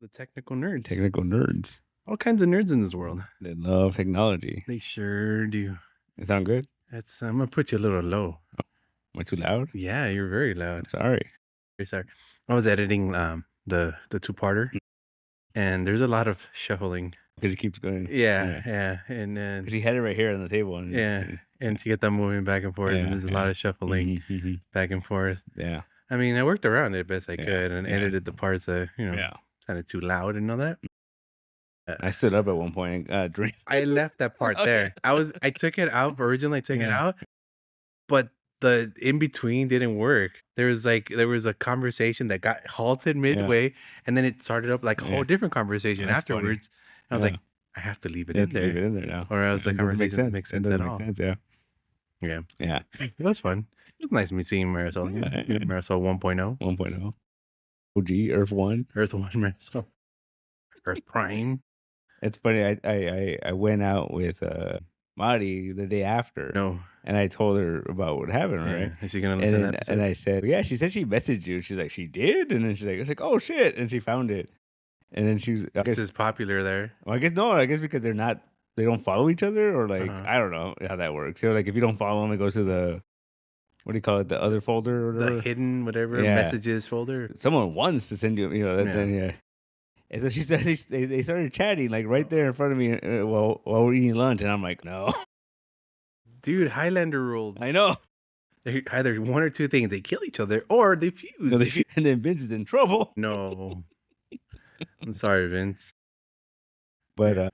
The technical nerd. Technical nerds. All kinds of nerds in this world. They love technology. They sure do. It sound good? That's I'm gonna put you a little low. Am I too loud? Yeah, you're very I'm loud. sorry. Very sorry. I was editing the two-parter, and there's a lot of shuffling. Because it keeps going. Yeah, and then Because he had it right here on the table. And, and to get them moving back and forth, and Yeah, there's a lot of shuffling back and forth. Yeah. I mean, I worked around it best I Yeah, could and yeah. edited the parts that Yeah. sounded too loud and all that. I stood up at one point and drink. I left that part Okay. there. I took it out originally. I took it Yeah. out, but the in between didn't work. There was a conversation that got halted midway, and then it started up like a whole Yeah. different conversation That's funny. afterwards. I was Yeah. like, I have to leave it You in have to leave there, it in there now. or else the It doesn't make conversation doesn't sense. make It sense doesn't at make all. sense, yeah. Yeah, Yeah. it was fun. It was nice me seeing Marisol. Yeah, yeah. Marisol 1.0, 1.0. OG, Earth 1. Earth 1, Marisol, Earth Prime. It's funny. I went out with Mari the day after. No, And I told her about what happened, yeah. right? Is she gonna And listen to then, that and episode? I said, yeah, she said she messaged you. She's like, she did? And then she's like, I was like, oh shit. And she found it. And then she was, I This guess, is popular there. well, I guess because they don't follow each other, or like, Uh-huh. I don't know how that works. Like if you don't follow them, it goes to the, what do you call it? The other folder or whatever. The hidden whatever Yeah. messages folder. Someone wants to send you, then, yeah. And so she started, they started chatting like right there in front of me while we're eating lunch. And I'm like, no. Dude, Highlander rules. I know. They're either one or two things. They kill each other or they fuse. No, and then Vince is in trouble. No. I'm sorry, Vince. But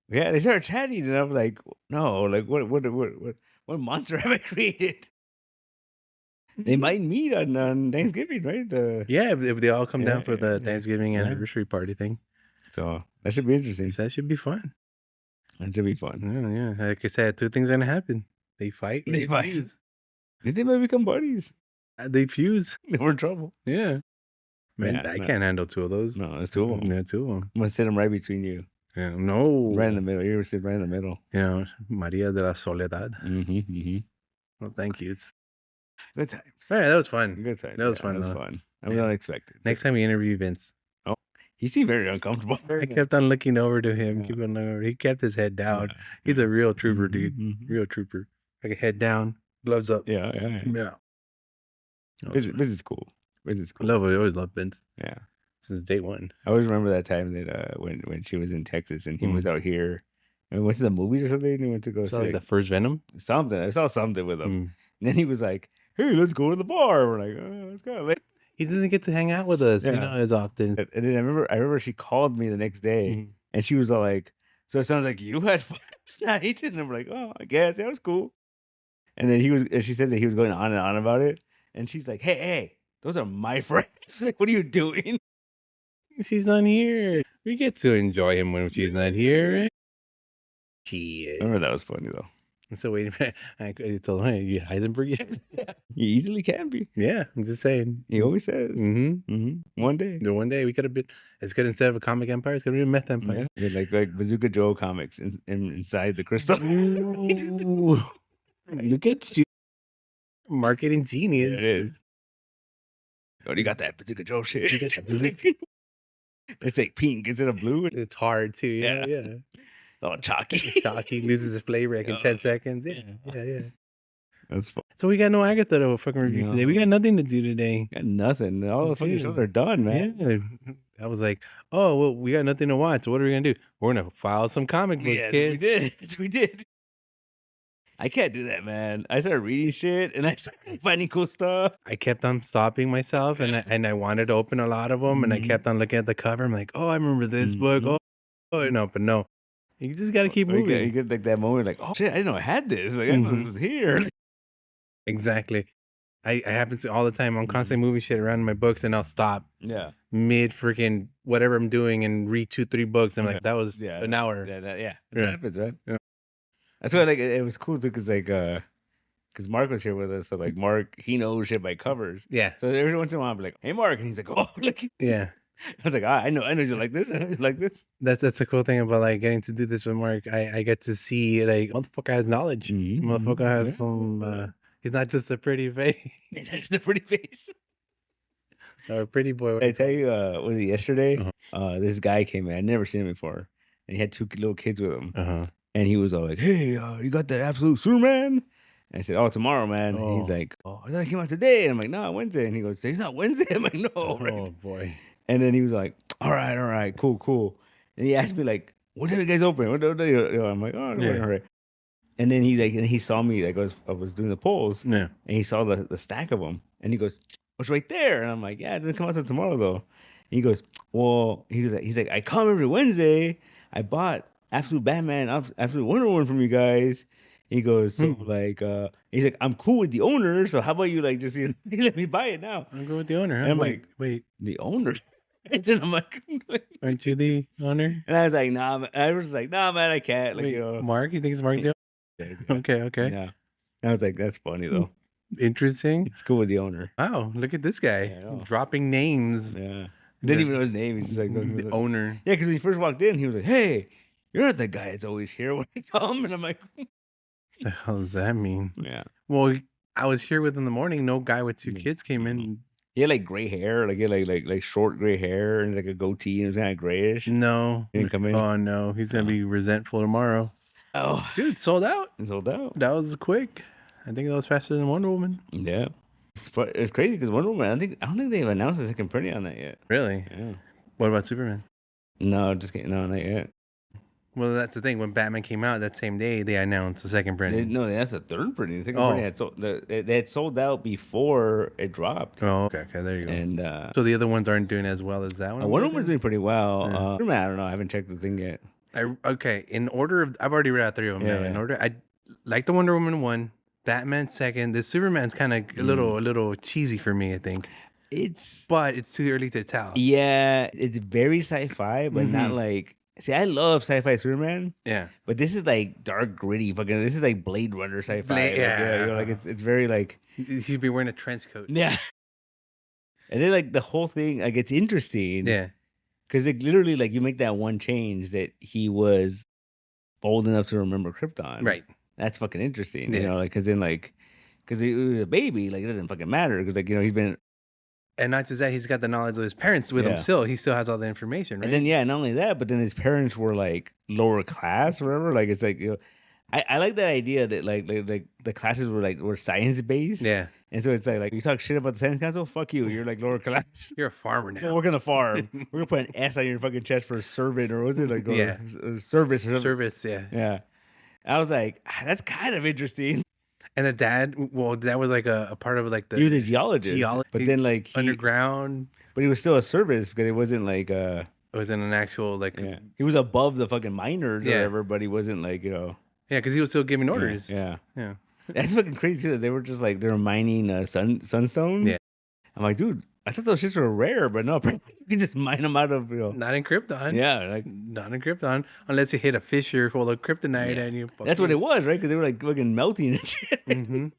yeah, they started chatting, and I'm like, no, like what monster have I created? They might meet on Thanksgiving, right? Yeah, if they all come down for the yeah. Thanksgiving Yeah. anniversary party thing. So that should be interesting. That should be fun. That should be fun. Yeah. Like I said, two things are gonna happen. They fight. They fight. Fuse. They might become buddies. They fuse. We're in trouble. Yeah. Man, Yeah, I no. can't handle two of those. No, there's two of them. Yeah, two of them. I'm gonna sit them right between you, Yeah, no. right in the middle. You ever sit right in the middle? Maria de la Soledad. Mm-hmm. Well, thank you. Good times. All right, that was fun. Good times. That was Yeah, fun, That was though. fun. I was Yeah. unexpected. Next time we interview Vince, He seemed very uncomfortable. I kept on looking over to him. Yeah. Keep on looking over. He kept his head down. Yeah. He's a real trooper, dude. Mhm. Real trooper. Like a head down, gloves up. Yeah. Yeah. That was fun. This is cool. This is cool. I always loved Vince Yeah. since day one. I always remember that time that when she was in Texas and he was out here and we went to the movies or something and we went to go So see like the first Venom. something. I saw something with him. Mm. And then he was like, hey, let's go to the bar. We're like, oh, let's go. He doesn't get to hang out with us, Yeah. as often. And then I remember she called me the next day Mhm. and she was all like, so it sounds like you had fun last night. And I'm like, oh, I guess that was cool. And then she said that he was going on and on about it. And she's like, hey, those are my friends. Like, what are you doing? She's not here. We get to enjoy him when she's not here. Right? I Shit. remember that was funny though. So wait a minute. I told him, hey, you Heisenberg yet? He easily can be. Yeah, I'm just saying. He always says. Mm-hmm. One day. One day we could have been. It's good instead of a comic empire. It's gonna be a meth empire. Yeah, like Bazooka Joe comics inside the crystal. Ooh, look at you, marketing genius. It is. Oh, you got that Bazooka Joe shit. You got that Bazooka- It's like pink instead of blue. It's It's hard too. Yeah. all chalky. Chalky loses his flavor like in 10 seconds. Yeah. That's fun. So we got no Agatha to fucking review No. today. We got nothing to do today. Got nothing. All the fucking Dude. shows are done, man. Yeah. I was like, oh, well, we got nothing to watch. So what are we going to do? We're going to file some comic books, Yes, kids. we did. Yes, we did. I can't do that, man. I started reading shit and I started finding cool stuff. I kept on stopping myself and I wanted to open a lot of them. And I Mhm. kept on looking at the cover. I'm like, oh, I remember this book. Mhm. Oh, no, but no. You just got to keep Or you moving. get like that moment, like, oh shit, I didn't know I had this. Like, I didn't know Mhm. it was here. Exactly. I happen to all the time. I'm constantly moving shit around in my books and I'll stop Yeah. mid freaking whatever I'm doing and read 2-3 books. I'm like, that was Yeah. an hour. That Yeah. happens, right? Yeah. That's why like it was cool too, because Mark was here with us. So like Mark, he knows shit by covers. Yeah. So every once in a while, I'll be like, "Hey, Mark," and he's like, "Oh, like." Yeah. I was like, I know you like this. I know you like this. That's a cool thing about like getting to do this with Mark. I get to see like motherfucker has knowledge. Mhm, Motherfucker has yeah. some. He's not just a pretty face. That's just a pretty face. Pretty boy. I tell you, was it yesterday? Uh-huh. This guy came in. I'd never seen him before, and he had two little kids with him. Uh-huh. And he was all like, "Hey, you got that absolute Superman?" And I said, "Oh, tomorrow, man." And he's Oh. like, "Oh, I thought it came out today." And I'm like, "No, Wednesday." And he goes, "It's not Wednesday." I'm like, "No, right?" Oh boy. And then he was like, all right, cool." And he asked me like, "What time you guys open?" I'm like, "Oh, Yeah. all right." And then he saw me like I was doing the polls, Yeah. and he saw the stack of them, and he goes, "What's right there?" And I'm like, "Yeah, it doesn't come out till tomorrow though." And he goes, "Well," he's like, "I come every Wednesday. I bought Absolute Batman, Absolute Wonder Woman from you guys." He goes, "So like, he's like, I'm cool with the owner. So how about you like just let me buy it now?" I'll go with the owner. Huh? And I'm wait, like, wait. "The owner?" And then I'm like, Aren't you the owner? and I was like, "Nah." I was like, "Nah, man, I can't." Like, Wait, Mark? You think it's Mark the owner? Okay, okay. yeah. I was like, "That's funny though. Interesting. It's cool with the owner." Wow, look at this guy Yeah, I know. dropping names. Yeah. Didn't even know his name. He's just like, The owner. yeah, because when he first walked in, he was like, "Hey, you're not the guy that's always here when I come." And I'm like, The hell does that mean? yeah. Well, I was here with him in the morning. No guy with two Mm. kids came in. He had like gray hair, like he had like short gray hair and like a goatee, and it was kind of grayish. No. He didn't come in. Oh no, he's gonna be resentful tomorrow. Oh, Dude, sold out. it's sold out. That was quick. I think that was faster than Wonder Woman. Yeah. It's crazy because Wonder Woman, I don't think they've announced a second printing on that yet. Really? Yeah. What about Superman? No, just kidding. No, not yet. Well, that's the thing. When Batman came out that same day, they announced the second printing. No, that's the third printing. The second printing had sold. They had sold out before it dropped. Oh, okay, there you go. And so the other ones aren't doing as well as that one. Wonder Woman's doing pretty well. Yeah. Superman, I don't know. I haven't checked the thing yet. Okay, in order of, I've already read out 3 of them now. In order, I like the Wonder Woman one, Batman second. The Superman's kind of a little cheesy for me, I think. But it's too early to tell. Yeah, it's very sci-fi, but not like. See, I love sci-fi Superman. Yeah, but this is like dark, gritty. Fucking, this is like Blade Runner sci-fi. Yeah, you know, like it's very like. He'd be wearing a trench coat. Yeah. And then like the whole thing, like it's interesting. Yeah. Because like literally, like you make that one change that he was old enough to remember Krypton. Right. That's fucking interesting. Yeah. You know, like because then like because he was a baby, like it doesn't fucking matter because like you know he's been. And not just that, he's got the knowledge of his parents with him still. He still has all the information, right? And then not only that, but then his parents were like lower class or whatever. Like it's like, you know, I like that idea that like the classes were science based. Yeah. And so it's like you talk shit about the science council, fuck you. You're like lower class. You're a farmer now. We're working on a farm. We're gonna put an S on your fucking chest for a servant or was it like service or something? Service, yeah. Yeah. I was like, that's kind of interesting. And the dad, well, that was like a part of like the. He was a geologist, but then like underground. But he was still a service because it wasn't like It wasn't an actual like. Yeah. He was above the fucking miners or whatever, but he wasn't like you know. Yeah, because he was still giving orders. Yeah. Yeah. That's fucking crazy too. They were just like they were mining sunstones. Yeah. I'm like, dude, I thought those shits were rare, but no, you can just mine them out of Not in Krypton. Yeah, like not in Krypton, unless you hit a fissure full of kryptonite and you. That's what it was, right? Because they were like fucking melting and shit.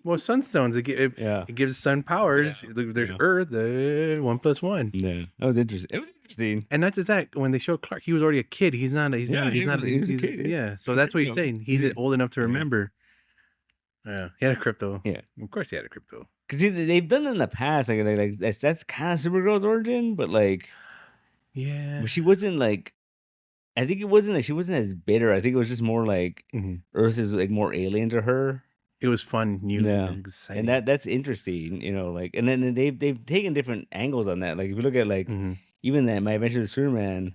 Well, sunstones it gives sun powers. There's Earth, 1 + 1. Yeah, that was interesting. It was interesting. And not just that, when they showed Clark, he was already a kid. He's not. He's not. He was a kid. Yeah. So that's what he's saying. He's old enough to remember. Yeah, he had a crypto. Yeah, of course he had a crypto. Because they've done it in the past, like that's kind of Supergirl's origin, but like, yeah, but she wasn't like. I think it wasn't like she wasn't as bitter. I think it was just more like Earth is like more alien to her. It was fun, new, and exciting. And that's interesting, you know. Like, and then they've taken different angles on that. Like, if you look at like even that My Adventure with Superman,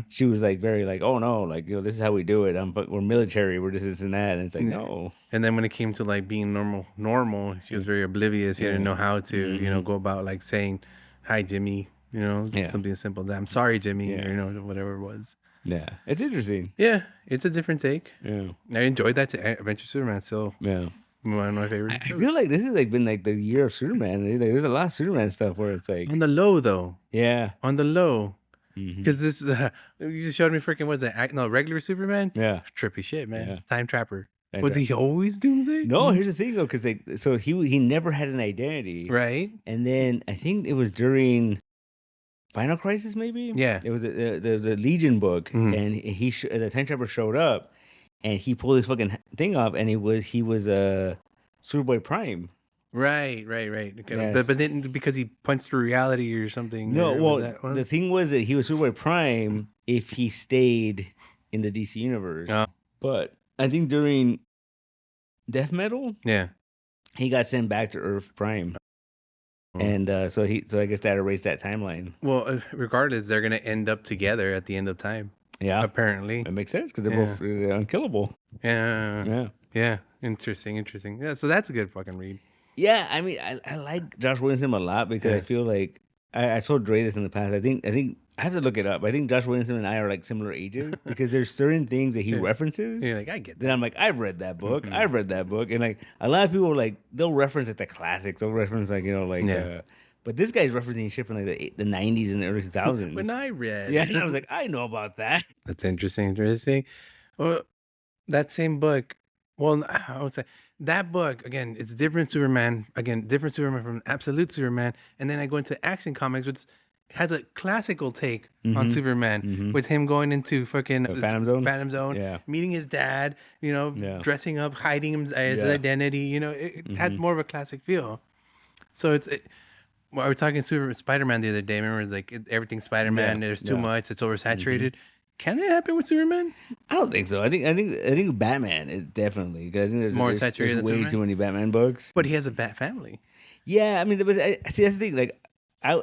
she was like very like, oh no, like you know, this is how we do it. We're military. We're this and that. And it's like no. And then when it came to like being normal, she was very oblivious. She didn't know how to, you know, go about like saying, "Hi, Jimmy," you know, something as simple as that. "I'm sorry, Jimmy," or you know, whatever it was. Yeah, it's interesting. Yeah, it's a different take. Yeah, I enjoyed that Adventure Superman. So yeah, one of my favorites. I feel like this has like been like the year of Superman. Like, there's a lot of Superman stuff where it's like on the low though. Yeah, on the low. Because this is you just showed me freaking what's that? No, regular Superman. Yeah, trippy shit, man. Yeah. Time Trapper. Was he always Doomsday? No, here's the thing though, because like so he never had an identity, right? And then I think it was during Final Crisis, maybe. Yeah, it was the Legion book, and the Time Trapper showed up, and he pulled his fucking thing off, and he was Superboy Prime. Right. Okay. Yes. But then because he punched through reality or something. No, or was well, that one? the thing was that he was Superboy Prime if he stayed in the DC universe. But I think during Death Metal, he got sent back to Earth Prime. And so I guess that erased that timeline. Well, regardless, they're gonna end up together at the end of time. Yeah, apparently it makes sense because they're both unkillable. Yeah. Interesting. Yeah, so that's a good fucking read. Yeah, I mean, I like Josh Williamson a lot because I feel like I told Dre this in the past. I think I have to look it up. I think Josh Williamson and I are like similar ages because there's certain things that he references. You're like, I get that. Then I'm like, I've read that book. I've read that book, and like a lot of people like they'll reference like the classics. They'll reference like but this guy's referencing shit from like the 90s and the early 2000s. When I read, and I was like, I know about that. That's interesting. Well, that same book. Well, I would say that book again. It's different Superman. Again, different Superman from Absolute Superman. And then I go into Action Comics, which has a classical take on Superman with him going into fucking Phantom Zone, meeting his dad. Dressing up, hiding his identity. It had more of a classic feel. So well, we were talking Spider-Man the other day. Remember, it's like everything Spider-Man. There's too much. It's oversaturated. Can that happen with Superman? I don't think so. I think Batman is definitely. I think there's more saturated. There's way too many Batman books. But he has a Bat family. Yeah, I mean, but see, that's the thing. Like, I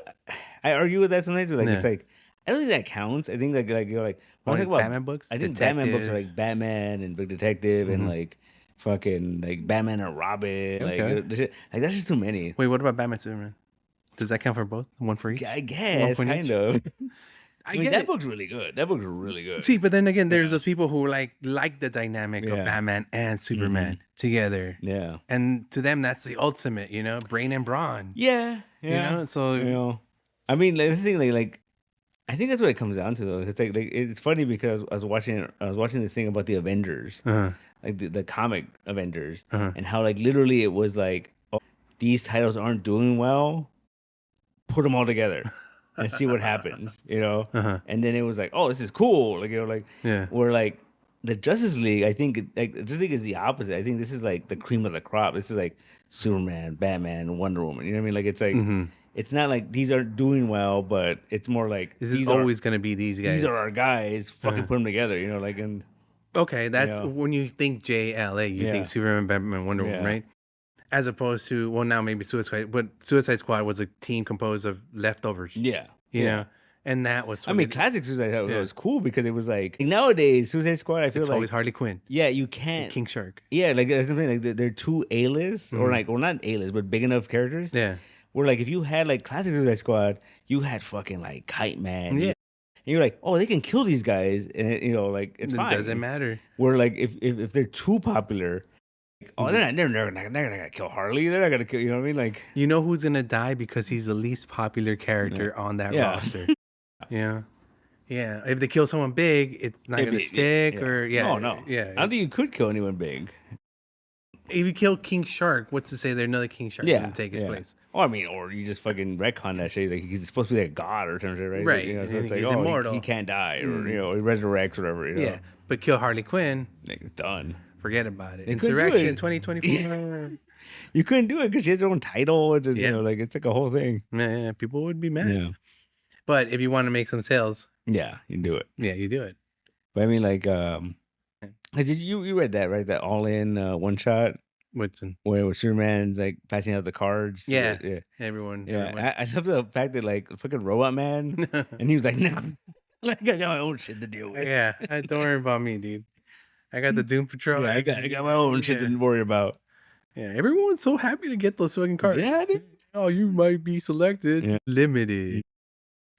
argue with that sometimes. Like, it's like I don't think that counts. I think like you're like when I talk about Batman books. I think Batman books are like Batman and Big Detective and like fucking like Batman and Robin. Like that's just too many. Wait, what about Batman Superman? Does that count for both? One for each? I guess, kind of. I mean, that book's really good. That book's really good. See, but then again, there's those people who like the dynamic of Batman and Superman together. Yeah. And to them, that's the ultimate, brain and brawn. Yeah. So, I mean, the thing, like, I think that's what it comes down to, though. It's like it's funny because I was watching this thing about the Avengers, like the comic Avengers, and how like literally it was like, oh, these titles aren't doing well. Put them all together and see what happens, And then it was like, oh, this is cool, where like the Justice League, I think Justice League is the opposite. I think this is like the cream of the crop. This is like Superman, Batman, Wonder Woman. You know what I mean? Like it's like it's not like these are doing well, but it's more like this is always going to be these guys. These are our guys. Fucking put them together, and okay, that's when you think JLA, you think Superman, Batman, Wonder Woman, right? As opposed to, well, now maybe Suicide Squad was a team composed of leftovers. Yeah. You know? And that was... I mean, classic Suicide Squad was cool because it was like... Nowadays, Suicide Squad, I feel it's always Harley Quinn. Yeah, you can't... King Shark. Yeah, like, that's something like they're too A-list, or like, well, not A-list, but big enough characters. Yeah. Where like, if you had like classic Suicide Squad, you had fucking like Kite Man. Yeah. And you're like, oh, they can kill these guys, and like, it's fine. It doesn't matter. Where like, if they're too popular... Oh, they're not gonna kill Harley. They're not gonna kill. You know what I mean? Like, who's gonna die because he's the least popular character on that roster. Yeah. If they kill someone big, it's not gonna stick. Or no. Yeah. I don't think you could kill anyone big. If you kill King Shark, what's to say there's another King Shark gonna take his place? Oh, I mean, or you just fucking retcon that shit. Like he's supposed to be like a god or something, right? Right. So it's like, he's immortal. He can't die, or he resurrects, or whatever. Yeah. But kill Harley Quinn. Like, it's done. Forget about it. Insurrection 2024. You couldn't do it because she has her own title. And just, like it's like a whole thing. Yeah, people would be mad. Yeah. But if you want to make some sales, you do it. Yeah, you do it. But I mean, like, did you read that, right? That all-in one shot. Which one? Where Superman's like passing out the cards. Yeah. Everyone. Yeah. I love the fact that like fucking Robot Man, and he was like, no, like I got my own shit to deal with. Yeah, don't worry about me, dude. I got the Doom Patrol. Yeah, I got my own shit to worry about. Yeah, everyone's so happy to get those fucking cards. Yeah, dude. Oh, you might be selected. Yeah. Limited.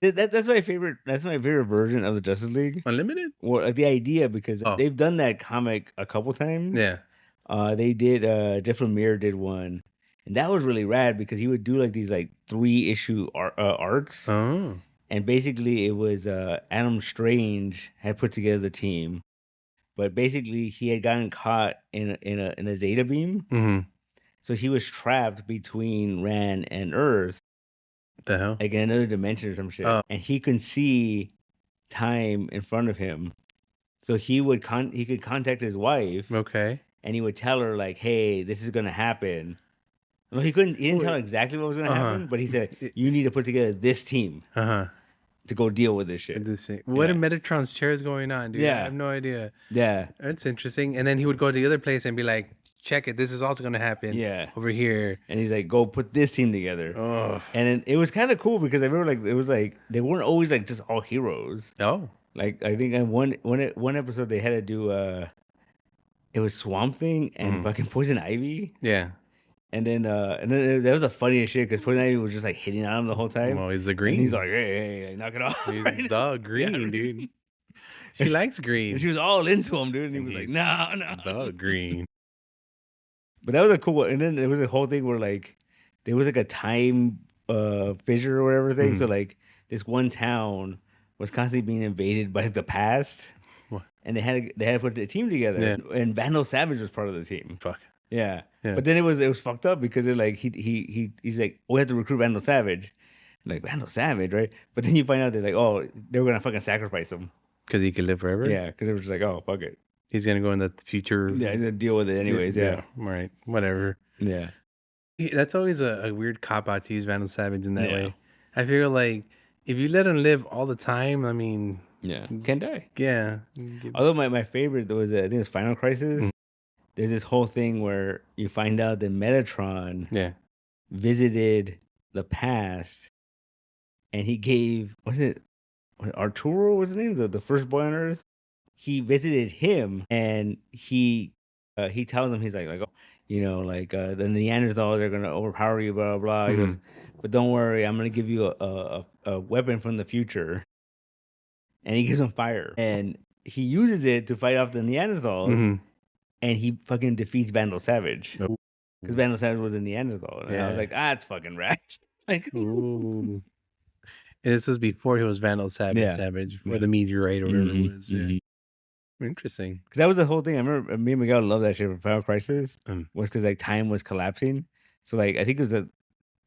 That's my favorite. That's my favorite version of the Justice League. Unlimited? Well, like the idea, because they've done that comic a couple times. Yeah. They did. Jeff Lemire did one, and that was really rad because he would do like these like 3-issue arcs. Oh. And basically, it was Adam Strange had put together the team. But basically, he had gotten caught in a Zeta beam, so he was trapped between Ran and Earth. What the hell? Like in another dimension or some shit, and he could see time in front of him. So he could contact his wife. Okay. And he would tell her like, "Hey, this is gonna happen," No, he couldn't. He didn't tell Wait. exactly what was going to happen, but he said It- you need to put together this team to go deal with this shit. What are Metatron's chairs going on, dude? I have no idea. Yeah, That's interesting. And then he would go to the other place and be like, check it. This is also going to happen. Yeah. Over here. And he's like, go put this team together. Oh. And then it was kind of cool because I remember like it was like they weren't always like just all heroes. Oh. Like I think in one episode they had to do it was Swamp Thing and fucking Poison Ivy. Yeah. And then that was the funniest shit because Poison Ivy was just like hitting on him the whole time. Well, he's the green. And he's like, hey, knock it off. He's the green, dude. She likes green. And she was all into him, dude. And he was like, no. The green. But that was a cool one. And then there was a whole thing where like there was like a time fissure or whatever thing. So like this one town was constantly being invaded by the past. What? And they had to put the team together. Yeah. And Vandal Savage was part of the team. Fuck. Yeah. But then it was fucked up because they're like he's like, we have to recruit Vandal Savage. Like Vandal Savage, right? But then you find out they're like, oh, they were gonna fucking sacrifice him. Because he could live forever? Yeah, because they were just like, oh, fuck it. He's gonna go in the future. Yeah, he's gonna deal with it anyways. Yeah. All right. Whatever. Yeah. That's always a weird cop out to use Vandal Savage in that way. I feel like if you let him live all the time, I mean, can't die. Yeah. Although my favorite was I think it was Final Crisis. There's this whole thing where you find out that Metatron visited the past, and he gave Arturo was his name, the first boy on Earth. He visited him, and he tells him he's like oh, you know, like the Neanderthals are gonna overpower you, blah blah blah. He goes, but don't worry, I'm gonna give you a weapon from the future, and he gives him fire, and he uses it to fight off the Neanderthals, and he fucking defeats Vandal Savage because Vandal Savage was a Neanderthal, and I was like, it's fucking rad. Like, ooh. And this was before he was Vandal Savage, or the meteorite or whatever it was. Yeah. Interesting. Because that was the whole thing. I remember me and Miguel loved that shit for Final Crisis. Was because like time was collapsing. So like I think it was the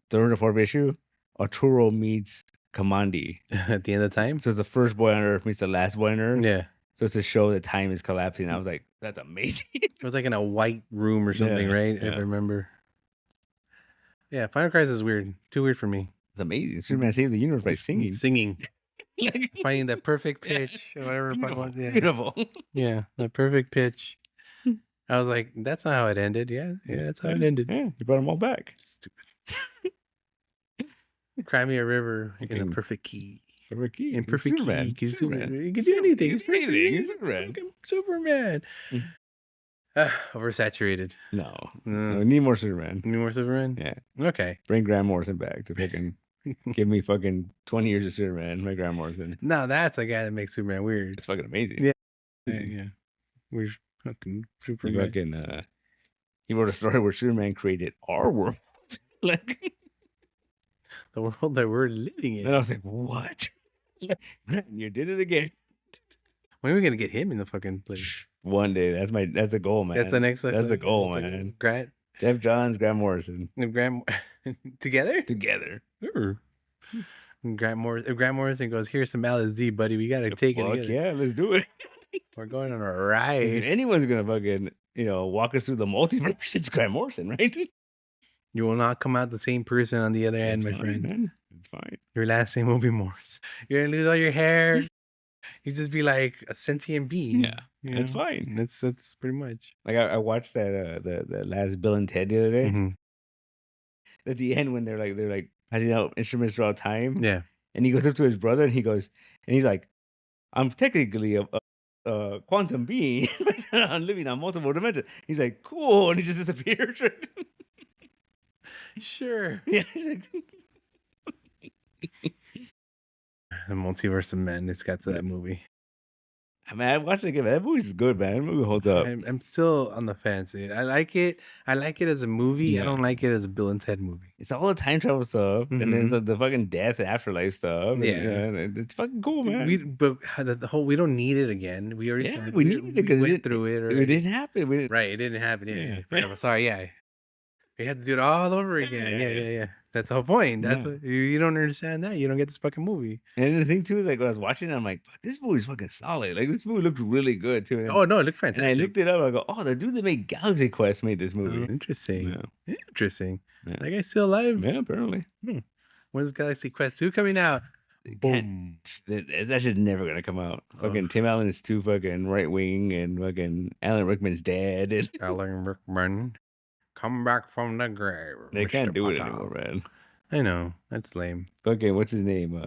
third or fourth issue. Arturo meets Kamandi at the end of time. So it's the first boy on Earth meets the last boy on Earth. Yeah. So it's to show that time is collapsing. I was like, that's amazing. It was like in a white room or something, right? If I remember. Yeah, Final Crisis is weird. Too weird for me. It's amazing. Superman saved the universe by singing. Finding that perfect pitch or whatever. Beautiful. Yeah, the perfect pitch. I was like, that's not how it ended. Yeah, that's how it ended. Yeah, you brought them all back. Stupid. Cry me a river in a perfect key. Perfect key. In perfect Superman. key. Superman. You can do anything. It's perfect. Anything. Superman. Superman. Oversaturated. No. We need more Superman. Need more Superman? Yeah. Okay. Bring Grant Morrison back to fucking give me fucking 20 years of Superman. My Grant Morrison. No, that's a guy that makes Superman weird. It's fucking amazing. Yeah. Yeah. We're fucking Superman. Fucking, he wrote a story where Superman created our world. Like the world that we're living in. And I was like, what? You did it again. When are we gonna get him in the fucking place? One day. That's the goal, man. That's the next. That's the goal, man. Grant. Jeff Johns, Grant Morrison. Grant together. Sure. Grant Morrison goes, here's some LSD, buddy. We gotta take it together. Yeah, let's do it. We're going on a ride. If anyone's gonna fucking walk us through the multiverse, it's Grant Morrison, right? You will not come out the same person on the other end, my friend. Man. It's fine. Your last name will be Morris. You're gonna lose all your hair. You just be like a sentient being. Yeah, it's fine. That's pretty much. Like I watched that the last Bill and Ted the other day. At the end, when they're like passing out instruments throughout time. Yeah. And he goes up to his brother and he's like, I'm technically a quantum being. I'm living on multiple dimensions. He's like, cool, and he just disappeared. Sure. Yeah. He's like, the Multiverse of Madness got to that movie. I mean, I watched it again. That movie's good, man. That movie holds up. I'm still on the fence. I like it. I like it as a movie. Yeah. I don't like it as a Bill and Ted movie. It's all the time travel stuff, and then the fucking death and afterlife stuff. Yeah, and it's fucking cool, man. But the whole we don't need it again. We already we needed it because we went through it. It didn't happen. Right, it didn't happen. Yeah. I'm sorry. Yeah, we had to do it all over again. Yeah. That's the whole point. That's you don't understand that. You don't get this fucking movie. And the thing too is like when I was watching it, I'm like, this movie's fucking solid. Like this movie looks really good too. Oh no, it looked fantastic. And I looked it up. I go, oh, the dude that made Galaxy Quest made this movie. Interesting. Interesting. That guy's still alive. Yeah, apparently. When's Galaxy Quest 2 coming out? Boom. That shit's never gonna come out. Fucking Tim Allen is too fucking right wing, and fucking Alan Rickman's dead. And Alan Rickman, come back from the grave. They can't do it anymore, man. I know. That's lame. Okay, what's his name?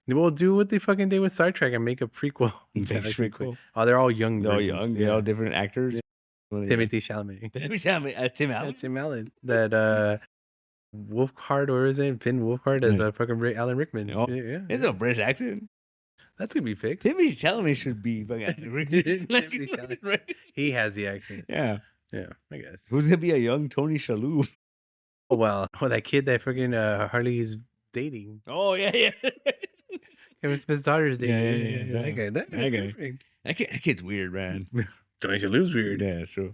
We'll do what they fucking did with Star Trek and make a prequel. Prequel. Oh, they're all young. They're all young. They're all different actors. Timothy Chalamet. As Tim Allen. That's Tim Allen. That Wolfhard, or is it Finn Wolfhard as fucking Alan Rickman? Oh, yeah. It's a British accent. That's gonna be fixed. Timothy Chalamet should be fucking Alan Rickman. Right? He has the accent. Yeah, I guess. Who's gonna be a young Tony Shalhoub? Oh well, that kid that fucking Harley's dating. Oh yeah. Kevin Smith's daughter's dating. Yeah. That guy. That kid's weird, man. Tony Shalhoub's weird. Yeah, sure.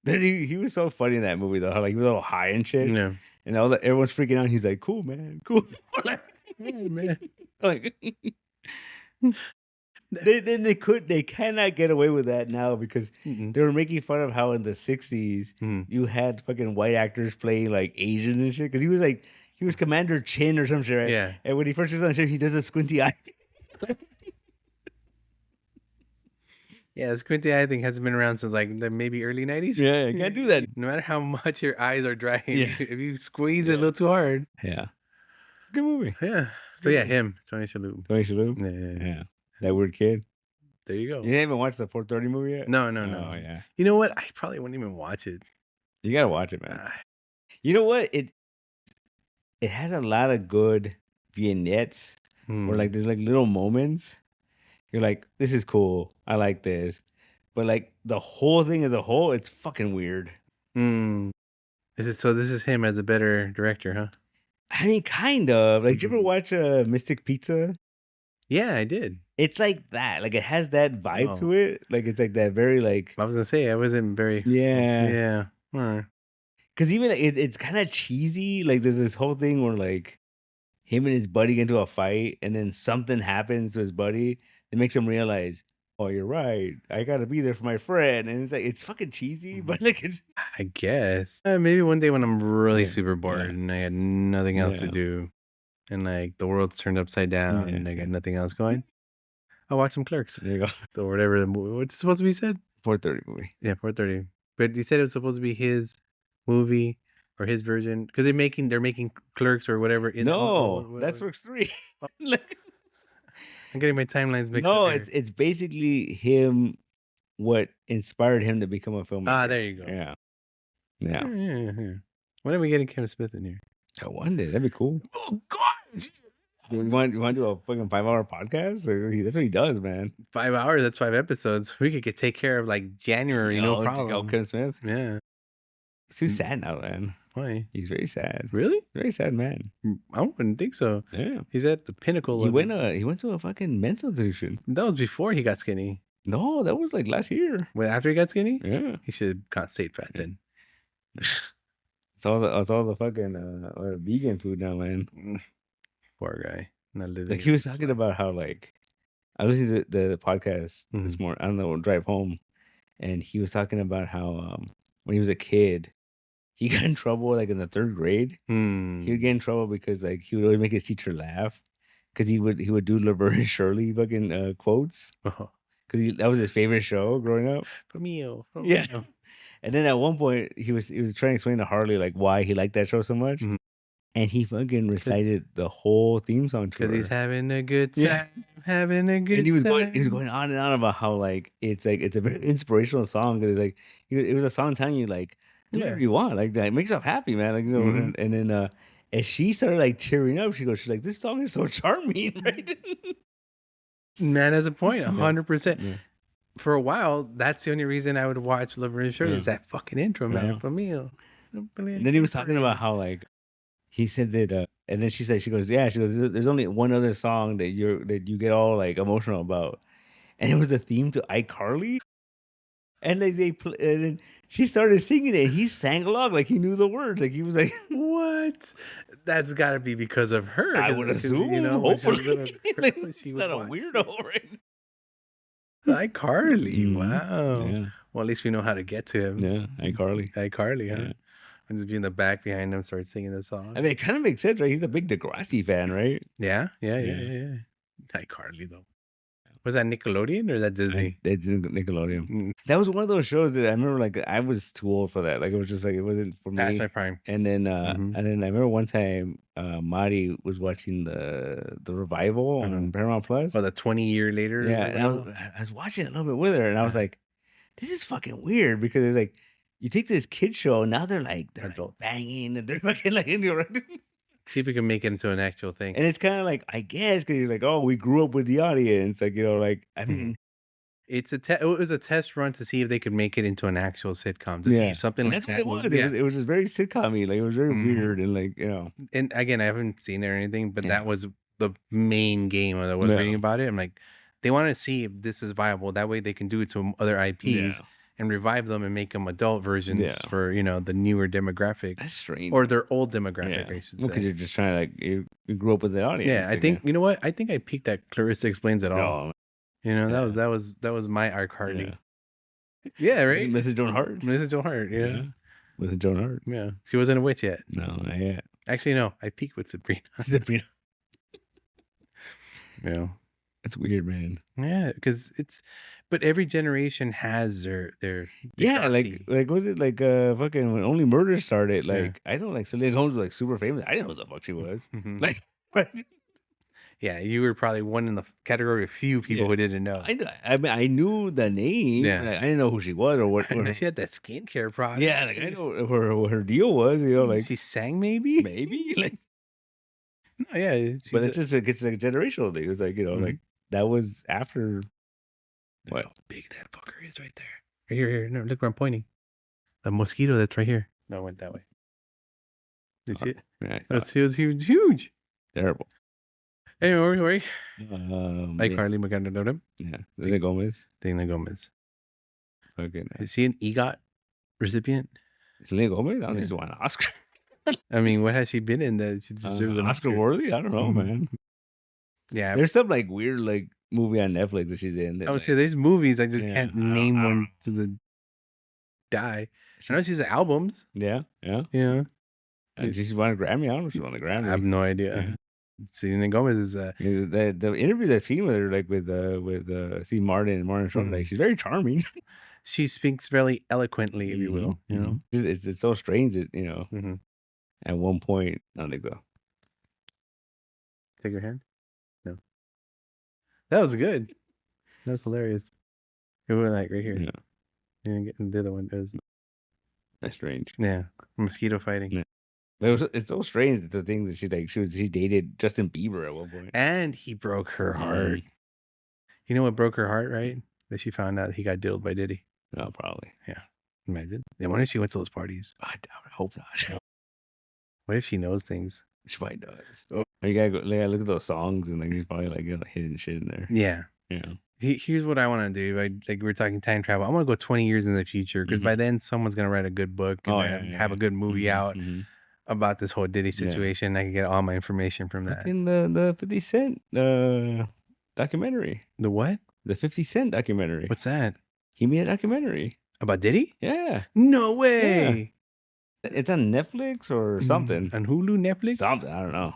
Then he was so funny in that movie though. How like he was all high and shit. Yeah. And everyone's freaking out. He's like, "Cool, man, cool." Like, hey, man. Like, they cannot get away with that now because they were making fun of how in the 60s you had fucking white actors playing like Asians and shit. Because he was Commander Chin or some shit, right? Yeah. And when he first goes on the ship, he does a squinty eye. Yeah, the squinty eye thing hasn't been around since like the maybe early 90s. Yeah, you can't do that. No matter how much your eyes are dry, if you squeeze it a little too hard. Yeah. Good movie. Yeah. So yeah, him, Tony Shalhoub. Tony Shalhoub? Yeah. That weird kid. There you go. You haven't watched the 4:30 movie yet? No. Oh, yeah. You know what? I probably wouldn't even watch it. You gotta watch it, man. You know what? It has a lot of good vignettes where like there's like little moments. You're like, this is cool. I like this. But like the whole thing as a whole, it's fucking weird. So this is him as a better director, huh? I mean, kind of. Like, did you ever watch Mystic Pizza? Yeah, I did. It's like that. Like, it has that vibe to it. Like, it's like that very like. I was gonna say I wasn't very. Yeah. Yeah. Because even like, it's kind of cheesy. Like, there's this whole thing where like him and his buddy get into a fight, and then something happens to his buddy that makes him realize, oh, you're right. I gotta be there for my friend. And it's like it's fucking cheesy, but like it's. I guess maybe one day when I'm really super bored and I had nothing else to do, and like the world's turned upside down and I got nothing else going, I'll watch some Clerks. There you go. Or whatever the movie. What's supposed to be said? 4:30 movie. Yeah, 4:30. But you said it was supposed to be his movie or his version because they're making Clerks or whatever. That's Clerks 3. I'm getting my timelines mixed up. No, it's basically him. What inspired him to become a filmmaker? Ah, there you go. Yeah. When are we getting Kevin Smith in here? I wonder. That'd be cool. Oh God! You want to do a fucking 5-hour podcast? That's what he does, man. 5 hours. That's 5 episodes. We could take care of like January, no problem. Oh, Kevin Smith. Yeah. He's too sad now, man. Why? He's very sad. Really? Very sad, man. I wouldn't think so. Yeah. He's at the pinnacle. He went to a fucking mental institution. That was before he got skinny. No, that was like last year. Wait, after he got skinny? Yeah. He should have got stayed fat then. It's all the fucking vegan food now, man. Poor guy. Not living. Like he was talking about how like I listened to the podcast this morning. I don't know, drive home, and he was talking about how when he was a kid, he got in trouble like in the 3rd grade. He would get in trouble because like he would always make his teacher laugh because he would do Laverne and Shirley fucking quotes because that was his favorite show growing up. From you. Yeah. And then at one point he was trying to explain to Harley like why he liked that show so much. And he fucking recited the whole theme song to her. Because he's having a good time. Having a good time. And he was going on and on about how like it's a very inspirational song. Because like it was a song telling you like do whatever you want. Like make yourself happy, man. Like, you know, and then as she started like tearing up, she's like, this song is so charming, right? Man has a point, 100%. Yeah. For a while, that's the only reason I would watch Laverne and Shirley is that fucking intro, man. For me. And then he was talking about how like he said that, and then she goes, there's only one other song that you get all like emotional about, and it was the theme to iCarly, and like and then she started singing it, and he sang along like he knew the words, like he was like, what? That's got to be because of her. I would assume. You know, when she was a little Hopefully, girl, like, she she's would not a watch weirdo, it. right? iCarly. Mhm. Wow. Yeah, Well, at least we know how to get to him. yeah, iCarly. iCarly, huh? Yeah. And just be in the back behind him, start singing the I song. mean, it kind of makes sense, right? He's a big Degrassi fan, right? Yeah. Yeah. iCarly though. Was that Nickelodeon or is that Disney? It's Nickelodeon. That was one of those shows that I remember. Like, I was too old for that. Like, it was just like it wasn't for Past me. my prime. And then, I remember one time, Mari was watching the revival on Paramount Plus. Oh, the 20-year later. Yeah, and I was watching it a little bit with her, and I was like, "This is fucking weird," because it's like you take this kid show, now they're adults, like banging, and they're fucking like, see if we can make it into an actual thing. And it's kind of like, I guess, because you're like, oh, we grew up with the audience, like, like, I mean, it was a test run to see if they could make it into an actual sitcom. To see if something and like that's that what it was. It was just very sitcom-y, like it was very weird, and like, And again, I haven't seen it or anything, but that was the main game that I was reading about it. I'm like, they want to see if this is viable. That way, they can do it to other IPs. And revive them and make them adult versions for the newer demographic. That's strange. Or their old demographic, I should say. Because you're just trying to like you grew up with the audience. Yeah, I think you know what? I think I peaked at Clarissa Explains It All. That was my iCarly. Yeah, right. Mrs. Joan Hart. Mrs. Joan Hart. Yeah. Mrs. Joan Hart. Yeah, she wasn't a witch yet. No, not yet. Actually, no. I peaked with Sabrina. Sabrina. Yeah. That's weird, man. Yeah, because but every generation has their like was it like fucking when Only Murders started? Like I know like Selena Gomez was like super famous. I didn't know who the fuck she was. Like, yeah, you were probably one in the category of few people who didn't know. I mean, I knew the name. Yeah, like, I didn't know who she was or what. She had that skincare product. Yeah, like I know what her deal was. Like she sang, maybe like. No, yeah, but it's just it's a generational thing. It's like like that was after. What? How big that fucker is right there. Right here. No, look where I'm pointing. The mosquito that's right here. No, it went that way. Did you see it? Right. It was huge. Terrible. Anyway, where are we? iCarly McGonagall. Yeah. Selena Gomez. Okay. Is he an EGOT recipient? Selena Gomez? I don't think she won an Oscar. I mean, what has she been in that she deserves an Oscar worthy? I don't know, man. Yeah. There's some like weird like movie on Netflix that she's in. That, I would say there's movies I just can't name one to the die. I know she's in albums. Yeah. And she's won a Grammy. I don't know if she won a Grammy. I have no idea. Selena Gomez is the interviews I've seen with her, like with Steve Martin and Martin Short, like she's very charming. She speaks very eloquently, if you will. You know, it's so strange that at one point, I don't think so. Take your hand. No, that was good. That was hilarious. It went like right here. Yeah, and the other one does. That's strange. Yeah, mosquito fighting. Yeah. It's so strange that the thing that she dated Justin Bieber at one point, and he broke her heart. You know what broke her heart, right? That she found out he got diddled by Diddy. Oh, probably. Yeah, imagine. And what if she went to those parties? I hope not. What if she knows things? She probably does. Oh. You gotta look at those songs and like there's probably like hidden shit in there. Yeah. Yeah. Here's what I want to do. Like we're talking time travel. I want to go 20 years in the future because by then someone's gonna write a good book and have a good movie out about this whole Diddy situation. I can get all my information from that. In the 50 Cent documentary. The what? The 50 Cent documentary. What's that? He made a documentary about Diddy. Yeah. No way. Yeah. It's on Netflix or something. On Hulu, Netflix? Something. I don't know.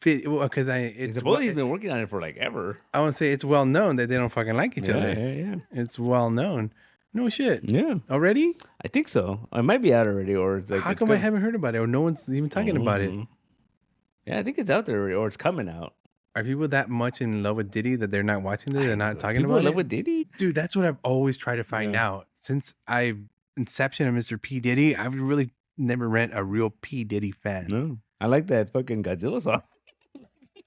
Because it's supposed he's been working on it for like ever. I want to say it's well known that they don't fucking like each other. Yeah. It's well known. No shit. Yeah. Already? I think so. It might be out already, or it's like. How come I haven't heard about it, or no one's even talking about it? Yeah, I think it's out there already, or it's coming out. Are people that much in love with Diddy that they're not watching it? They're not talking about it? People in love with Diddy? Dude, that's what I've always tried to find out. Since inception of Mr. P. Diddy, I've really never met a real P. Diddy fan. No. I like that fucking Godzilla song.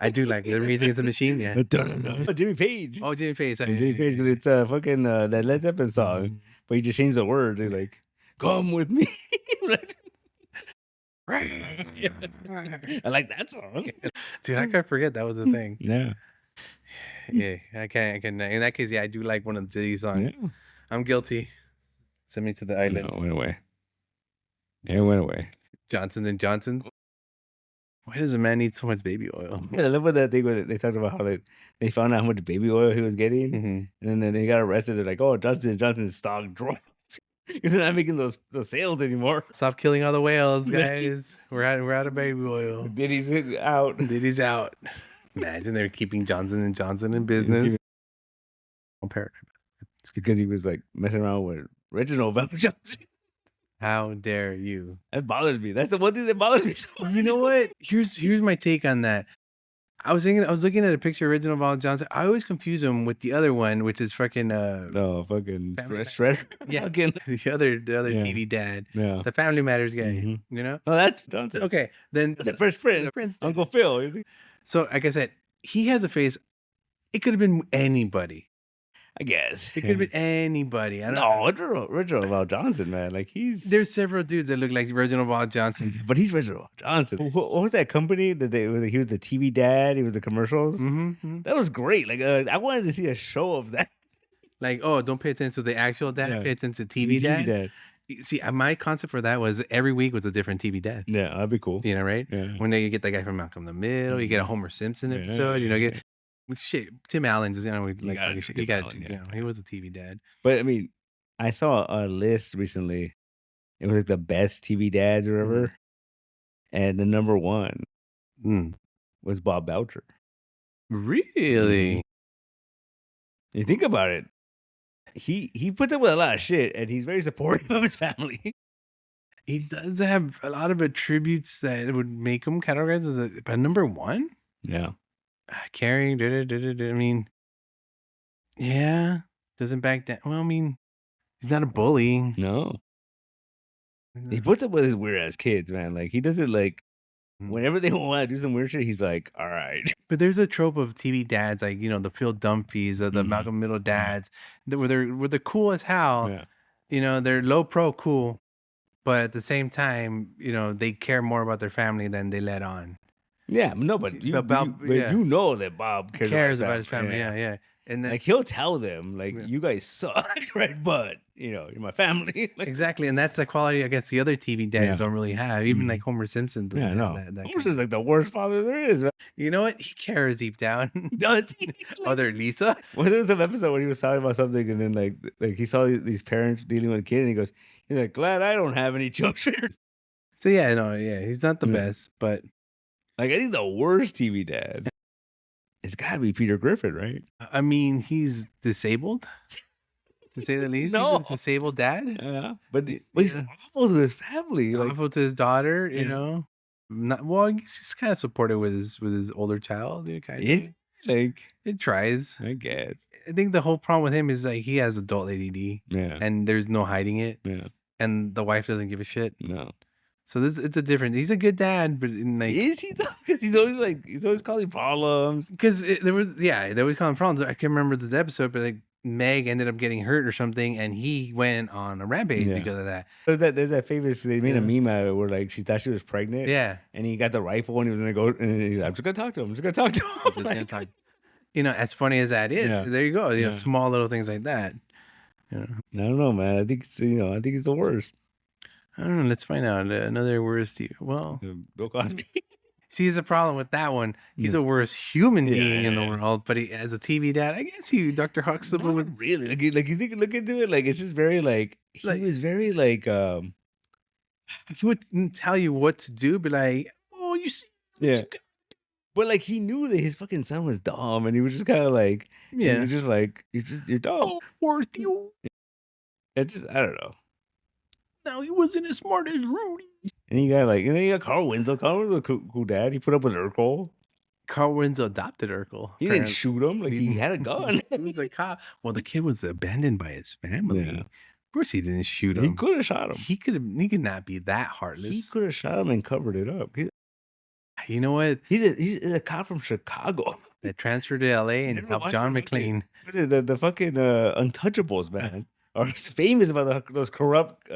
I do like it. The Rage Against the Machine, yeah. Oh, Jimmy Page. Oh, Jimmy Page. Jimmy Page, it's fucking that Led Zeppelin song. But he just changed the word. They're like, come with me. I like that song. Dude, I can't forget that was a thing. Yeah. Yeah, I can. In that case, yeah, I do like one of the Diddy songs. Yeah. I'm guilty. Send me to the island. No, it went away. It went away. Johnson and Johnson's. Why does a man need so much baby oil? Yeah, I love what that thing was. They talked about how they found out how much baby oil he was getting, and then they got arrested. They're like, "Oh, Johnson's stock dropped because they're not making those sales anymore." Stop killing all the whales, guys. We're out of baby oil. Diddy's out. Diddy's out. Imagine they're keeping Johnson & Johnson in business. It's because he was like messing around with Reginald Johnson. How dare you? That bothers me. That's the one thing that bothers me so much. You know what? Here's my take on that. I was looking at a picture of Reginald Val Johnson. I always confuse him with the other one, which is fucking fucking Shredder. Yeah, the other TV dad. Yeah, the Family Matters guy. You know? Oh, that's Johnson. Okay, then the Fresh Prince, Uncle Phil. So, like I said, he has a face. It could have been anybody. I guess it could have been anybody. I don't know. Reginald Val Johnson, man. Like there's several dudes that look like Reginald Val Johnson, but he's Reginald Val Johnson. What was that company that he was the TV dad? He was the commercials. That was great. Like I wanted to see a show of that. Like, oh, don't pay attention to the actual dad. Pay attention to TV dad. See, my concept for that was every week was a different TV dad. Yeah, that'd be cool. You know, right? Yeah. When you get that guy from Malcolm in the Middle, you get a Homer Simpson episode. You know, shit, Tim Allen's, you know, he was a TV dad. But I mean, I saw a list recently. It was like the best TV dads or whatever, and the number one was Bob Boucher. Really? You think about it. He puts up with a lot of shit, and he's very supportive of his family. He does have a lot of attributes that would make him categorized as a number one. Yeah. Caring, I mean, yeah, doesn't back down. Well, I mean, he's not a bully. No. He puts up with his weird ass kids, man. Like he doesn't like whenever they want to do some weird shit, he's like, all right. But there's a trope of TV dads, like, you know, the Phil Dunphys or the Malcolm Middle dads, where they're cool as hell. Yeah. You know, they're low pro cool, but at the same time, you know, they care more about their family than they let on. Yeah, no, but you know that Bob cares about his family. Yeah. And then, like he'll tell them, like, you guys suck, right? But you know, you're my family. Like, exactly, and that's the quality I guess the other TV dads don't really have. Even like Homer Simpson. Yeah, no. Homer's is like the worst father there is. Right? You know what? He cares deep down. Does he? Other Lisa? Well, there was an episode where he was talking about something, and then like he saw these parents dealing with a kid, and he's like, glad I don't have any children. So he's not the best, but like I think the worst TV dad. It's got to be Peter Griffin, right? I mean, he's disabled, to say the least. No. He's a disabled dad. Yeah, but he's awful to his family. Awful to his daughter, you know. Not well. He's kind of supportive with his older child. Like it tries, I guess. I think the whole problem with him is like he has adult ADD. Yeah, and there's no hiding it. Yeah, and the wife doesn't give a shit. No. So it's a different. He's a good dad, but like, is he though? Because he's always causing problems. Because they always causing problems. I can't remember this episode, but like Meg ended up getting hurt or something, and he went on a rampage because of that. There's that famous. They made a meme out of it where like she thought she was pregnant. Yeah, and he got the rifle and he was gonna go and he's like, I'm just gonna talk to him. You know, as funny as that is, there you go. You know, small little things like that. You know. I don't know, man. I think it's the worst. I don't know. Let's find out. Another worst. Well, Bill Cosby. See, there's a problem with that one. He's a worst human being in the world, but he, as a TV dad, I guess Dr. Huxtable was really like you think look into it, like it's just very like he was very like he wouldn't tell you what to do, but like, oh, you see, but like he knew that his fucking son was dumb, and he was just kind of like, he was just like, you're dumb, worth you. It's just I don't know. No, he wasn't as smart as Rudy. And you got Carl Winslow. Carl Winslow, cool dad. He put up with Urkel. Carl Winslow adopted Urkel. He didn't shoot him. Like he had a gun. He was a cop. Well, the kid was abandoned by his family. Yeah. Of course, he didn't shoot him. He could have shot him. He could not be that heartless. He could have shot him and covered it up. You know what? He's a cop from Chicago that transferred to LA and helped John McClane. The fucking Untouchables, man. Are famous about those corrupt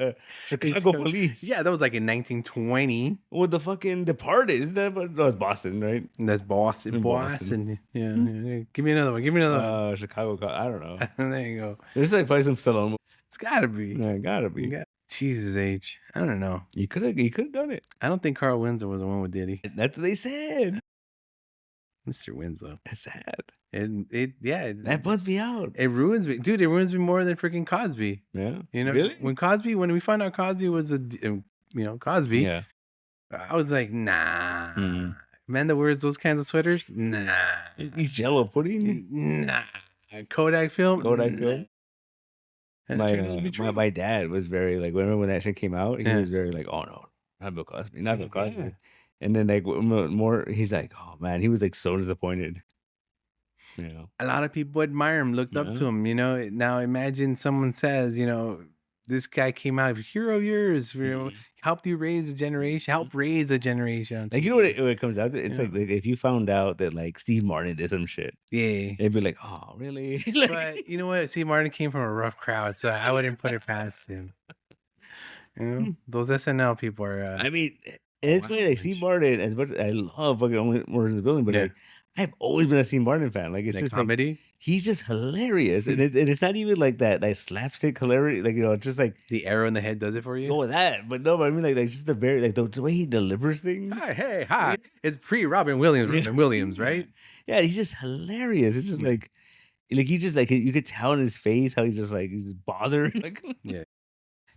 Chicago police. Yeah, that was like in 1920. With the fucking Departed. Isn't that it's Boston, right? That's Boston. Boston. Yeah. Give me another one. Chicago. I don't know. There you go. There's like probably some Stallone. It's gotta be. Yeah, gotta be. Jesus H. I don't know. You could have done it. I don't think Carl Winslow was the one with Diddy. That's what they said. Mr. Winslow. That's sad. That bums me out. It ruins me, dude. It ruins me more than freaking Cosby. Yeah, you know, really? When we found out Cosby was Cosby. Yeah, I was like, nah. Man that wears those kinds of sweaters, nah. He's Jello pudding. Nah. Kodak film. My dad was very like, remember when that shit came out? He was very like, oh no, not Bill Cosby, not Bill Cosby. Yeah. And then like more, he's like, oh man, he was like so disappointed. You know, a lot of people admire him, looked up to him. You know, now imagine someone says, you know, this guy came out, hero of yours, you know, helped you raise a generation, help raise a generation. Like, you know what it comes out to? It's like if you found out that like Steve Martin did some shit, it'd be like, oh really? Like, but you know what? Steve Martin came from a rough crowd, so I wouldn't put it past him. You know, those SNL people are. I mean, and it's funny, like Steve Martin, as much as I love fucking Only Murders in the Building, but like, I've always been a Steve Martin fan. Like, it's just comedy. Like, he's just hilarious, and it's not even like that slapstick hilarity. Like, you know, just like the arrow in the head does it for you. Go with that, but no, but I mean like just the very like the way he delivers things. Hi, it's pre Robin Williams, right? Yeah, he's just hilarious. It's just like you just like you could tell in his face how he's just bothered. Like,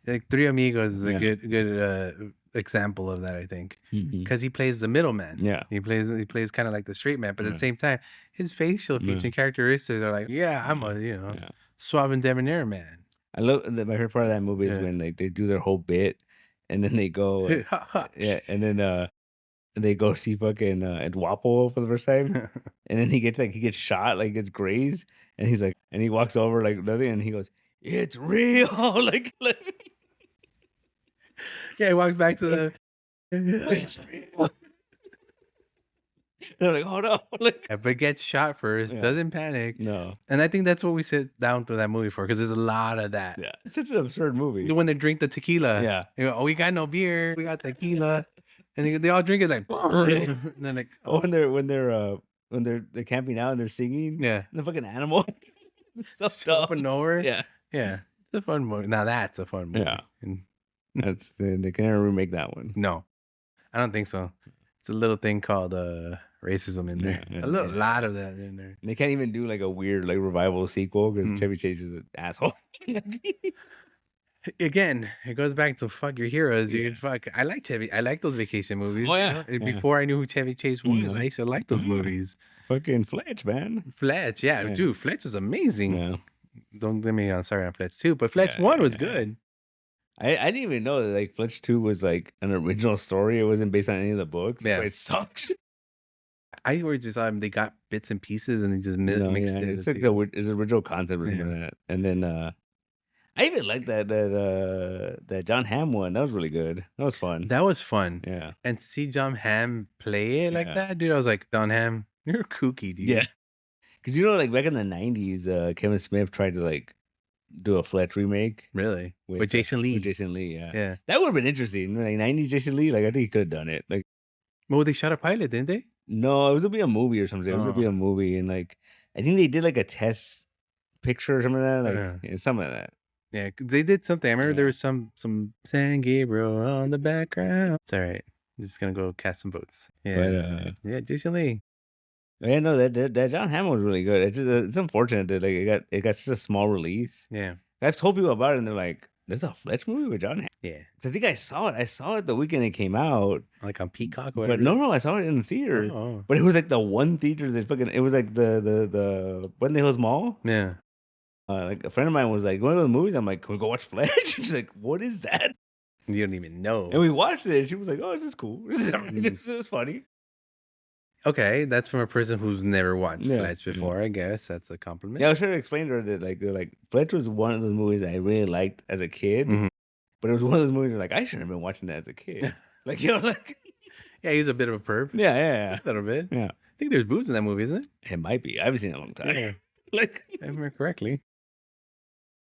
like Three Amigos is a good example of that, I think, because he plays the middleman. Yeah, he plays kind of like the straight man, but at the same time, his facial features and characteristics are like, I'm a suave and debonair man. I love my favorite part of that movie is when like they do their whole bit, and then they go, and then they go see fucking Wapo for the first time, and then he gets shot, like gets grazed, and he's like, and he walks over like nothing, and he goes, "It's real," like. Yeah, he walks back to the. They're like, oh no! Like, but gets shot first, doesn't panic. No, and I think that's what we sit down through that movie for, because there's a lot of that. Yeah, it's such an absurd movie. When they drink the tequila, they go, "Oh, we got no beer, we got tequila," and they all drink it like. And then like, when they're camping out and they're singing, the fucking animal, up and over, yeah, it's a fun movie. Now that's a fun movie. Yeah. That's they can never remake that one. No, I don't think so. It's a little thing called racism in there. A lot of that in there. They can't even do like a weird like revival sequel because Chevy Chase is an asshole. Again, it goes back to fuck your heroes. You can fuck. I like those vacation movies. Oh yeah. Before I knew who Chevy Chase was, I used to like those movies. Fucking Fletch, man. Fletch, dude. Fletch is amazing. Yeah. Don't get me on sorry on Fletch 2, but Fletch 1 was good. I didn't even know that like Fletch 2 was like an original story. It wasn't based on any of the books. Yeah, it sucks. I always just thought they got bits and pieces and they just mixed it. It's like it's original concept or something like that. And then I even liked that John Hamm one. That was really good. That was fun. That was fun. Yeah. And to see John Hamm play it like that, dude, I was like, John Hamm, you're kooky, dude. Yeah. Because like back in the 90s, Kevin Smith tried to like do a Fletch remake. Really? With Jason Lee. With Jason Lee, yeah. That would have been interesting. Like 90s Jason Lee, like I think he could have done it. Like, well, they shot a pilot, didn't they? No, it was gonna be a movie or something. It was gonna be a movie, and like I think they did like a test picture or something like that. Like something like that. Yeah, they did something. I remember there was some San Gabriel on the background. It's all right. I'm just gonna go cast some votes. Yeah, but, Jason Lee. Yeah, no, that John Hamm was really good. It's unfortunate that like it got such a small release. Yeah, I've told people about it, and they're like, "There's a Fletch movie with John Hamm." Yeah, I think I saw it. I saw it the weekend it came out, like on Peacock. Or whatever. But no, I saw it in the theater. Oh. But it was like the one theater that's fucking. It was like the Wendy Hills Mall. Yeah. Like a friend of mine was like, "One of the movies." I'm like, "Can we go watch Fletch?" She's like, "What is that?" You don't even know. And we watched it. And she was like, "Oh, this is cool. This is funny." Okay, that's from a person who's never watched Fletch before. I guess that's a compliment. Yeah, I was trying to explain to her that like Fletch was one of those movies I really liked as a kid, but it was one of those movies where, like I shouldn't have been watching that as a kid. Like like yeah, he's a bit of a perv. Yeah, a little bit. Yeah, I think there's boobs in that movie, isn't it? It might be. I haven't seen it in a long time. Yeah. Like if I remember correctly.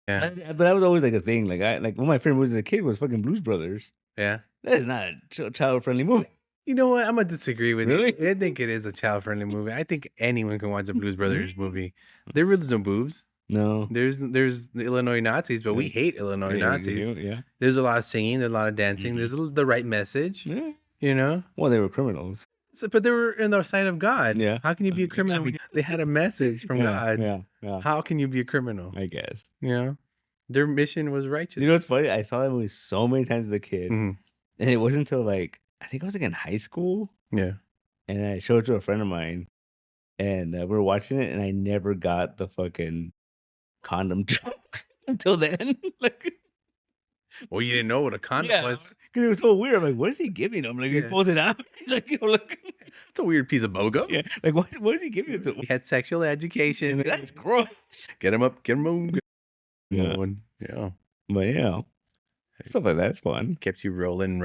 Yeah, but that was always like a thing. Like one of my favorite movies as a kid was fucking Blues Brothers. Yeah, that is not a child friendly movie. You know what? I'm gonna disagree with you. I think it is a child friendly movie. I think anyone can watch a Blues Brothers movie. There really no boobs. No. There's the Illinois Nazis, but we hate Illinois Nazis. Yeah. There's a lot of singing, there's a lot of dancing. There's the right message. Yeah. You know. Well, they were criminals. So, but they were in the sight of God. Yeah. How can you be a criminal when they had a message from God? Yeah. How can you be a criminal? I guess. You know, their mission was righteous. You know what's funny? I saw that movie so many times as a kid, Mhm. and it wasn't until like I think I was like in high school. Yeah. And I showed it to a friend of mine, and we were watching it, and I never got the fucking condom joke until then. Like, well, you didn't know what a condom was. Because it was so weird. I'm like, what is he giving him? Like, he pulls it out. Like, look. It's a weird piece of bogo. Yeah. Like, what is he giving it to? He had sexual education. Like, that's gross. Get him up, get him on. Yeah. Yeah. But, stuff like that's fun. Kept you rolling.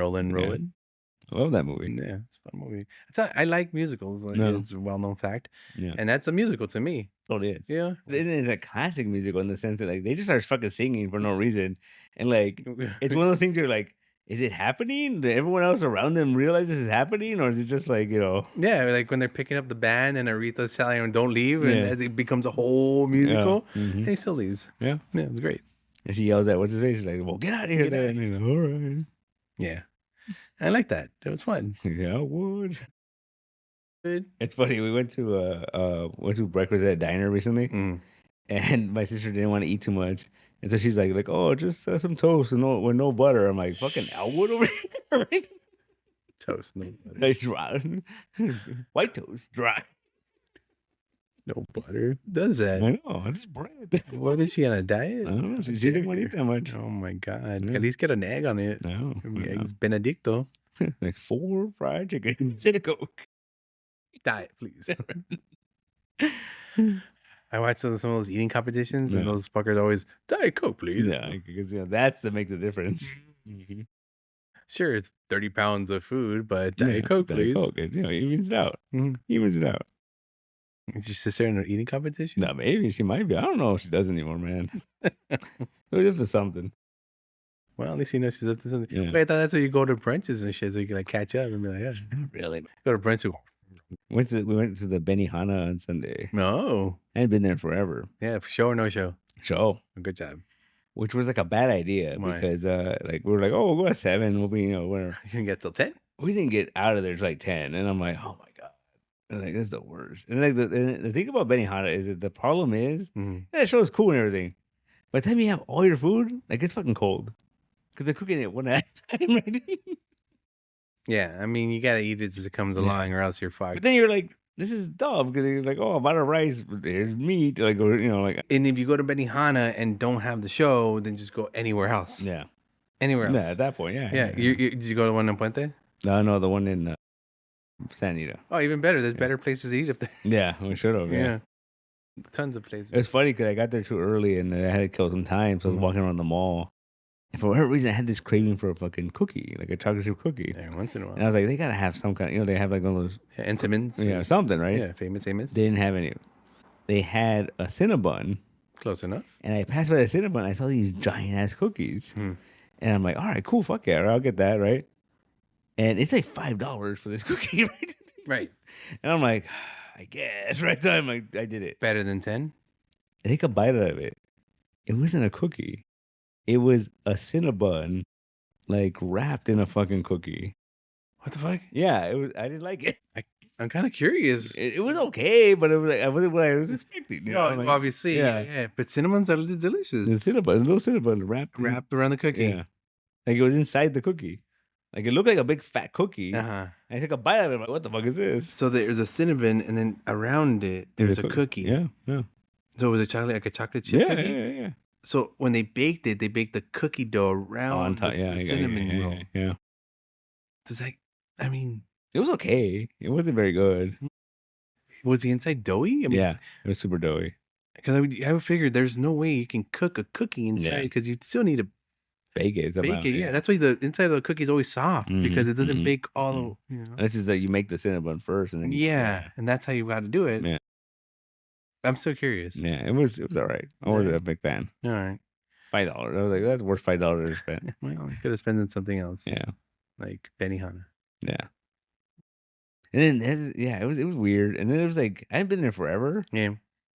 I love that movie. Yeah, it's a fun movie. I like musicals. Like, it's a well-known fact. Yeah. And that's a musical to me. Oh, it is. Yeah. It's a classic musical in the sense that, like, they just start fucking singing for no reason. And, like, it's one of those things you're like, is it happening? Did everyone else around them realize this is happening? Or is it just like, Yeah, like when they're picking up the band and Aretha's telling them, don't leave. And it becomes a whole musical. And he still leaves. Yeah. Yeah, it was great. And she yells at what's his face? She's like, well, get out of here then. And he's like, all right. Yeah. I like that. It was fun. Yeah, I would. Good. It's funny. We went to breakfast at a diner recently, and my sister didn't want to eat too much, and so she's like, oh, just some toast with no butter. I'm like, fucking Elwood over here, right? Toast, no butter. Like, dry. White toast, dry. No butter. Does that? I know. It's bread. What is she on a diet? I don't know. She didn't want to eat that much. Oh my God. Yeah. At least get an egg on it. No. Eggs Benedicto. Like 4 fried chicken instead of Coke. Diet, please. I watched some of those eating competitions, and those fuckers always Diet Coke, please. Yeah, because that's that makes the difference. Mm-hmm. Sure, it's 30 pounds of food, but Diet Coke, please. Coke, it evens it out. Evens it out. Is your sister in an eating competition? No, maybe she might be. I don't know if she does anymore, man. It was just a something. Well, at least you know she's up to something. Yeah. Wait, I thought that's where you go to brunches and shit, so you can like catch up and be like, yeah, Not really. go to brunch. We went to the Benihana on Sunday. No. I hadn't been there forever. Yeah, for show or no show. Show. Good job. Which was like a bad idea. Why? Because like we were like, oh, we'll go at 7. We'll be, whatever. You can get till 10? We didn't get out of there till like 10. And I'm like, oh my God. And like, this is the worst. And like the thing about Benihana is that the problem is that show is cool and everything. By the time you have all your food, like it's fucking cold. Because they're cooking it one at a time, right? Yeah, I mean, you gotta eat it as it comes along, or else you're fucked. But then you're like, this is dumb because you're like, oh, I bought a rice, there's meat, like, or, like. And if you go to Benihana and don't have the show, then just go anywhere else. Yeah, anywhere else. Yeah, at that point, yeah. Yeah, did you go to one in Puente? No, the one in San Anita. Oh, even better. There's better places to eat up there. Yeah, we should have. Yeah, tons of places. It's funny because I got there too early and I had to kill some time, so I was walking around the mall. And for whatever reason, I had this craving for a fucking cookie, like a chocolate chip cookie. Yeah, once in a while. And I was like, they gotta have some kind. They have like one of those. Yeah, Entenmann's. Yeah, something, right? Yeah, famous. They didn't have any. They had a Cinnabon. Close enough. And I passed by the Cinnabon. I saw these giant ass cookies, and I'm like, all right, cool, fuck yeah, I'll get that, right? And it's like $5 for this cookie, right? Right. And I'm like, I guess, right? So I'm like, I did it. Better than 10? I take a bite out of it. It wasn't a cookie. It was a Cinnabon, like wrapped in a fucking cookie. What the fuck? Yeah, it was. I didn't like it. I'm kind of curious. It was okay, but it was like I wasn't what I was expecting. Like, obviously, yeah. But Cinnabons are delicious. The Cinnabon, a little Cinnabon wrapped around the cookie. Yeah, like it was inside the cookie. Like it looked like a big fat cookie. I took a bite of it. I'm like, what the fuck is this? So there's a Cinnabon, and then around it there's a cookie. Yeah. So it was a chocolate chip cookie. Yeah. So when they baked the cookie dough around the cinnamon roll. Yeah. So it's like, I mean, it was okay. It wasn't very good. Was the inside doughy? I mean, yeah, it was super doughy. Because I would figure there's no way you can cook a cookie inside because you still need to bake it. Yeah, that's why the inside of the cookie is always soft because it doesn't bake all. This is that you make the Cinnabon first, and then and that's how you got to do it. Yeah. I'm so curious. Yeah, it was all right. I wasn't a big fan. All right. $5. I was like, that's worth $5 to spend. Well, you could have spent on something else. Yeah. Like Benihana. Yeah. And then it was weird. And then it was like I hadn't been there forever. Yeah.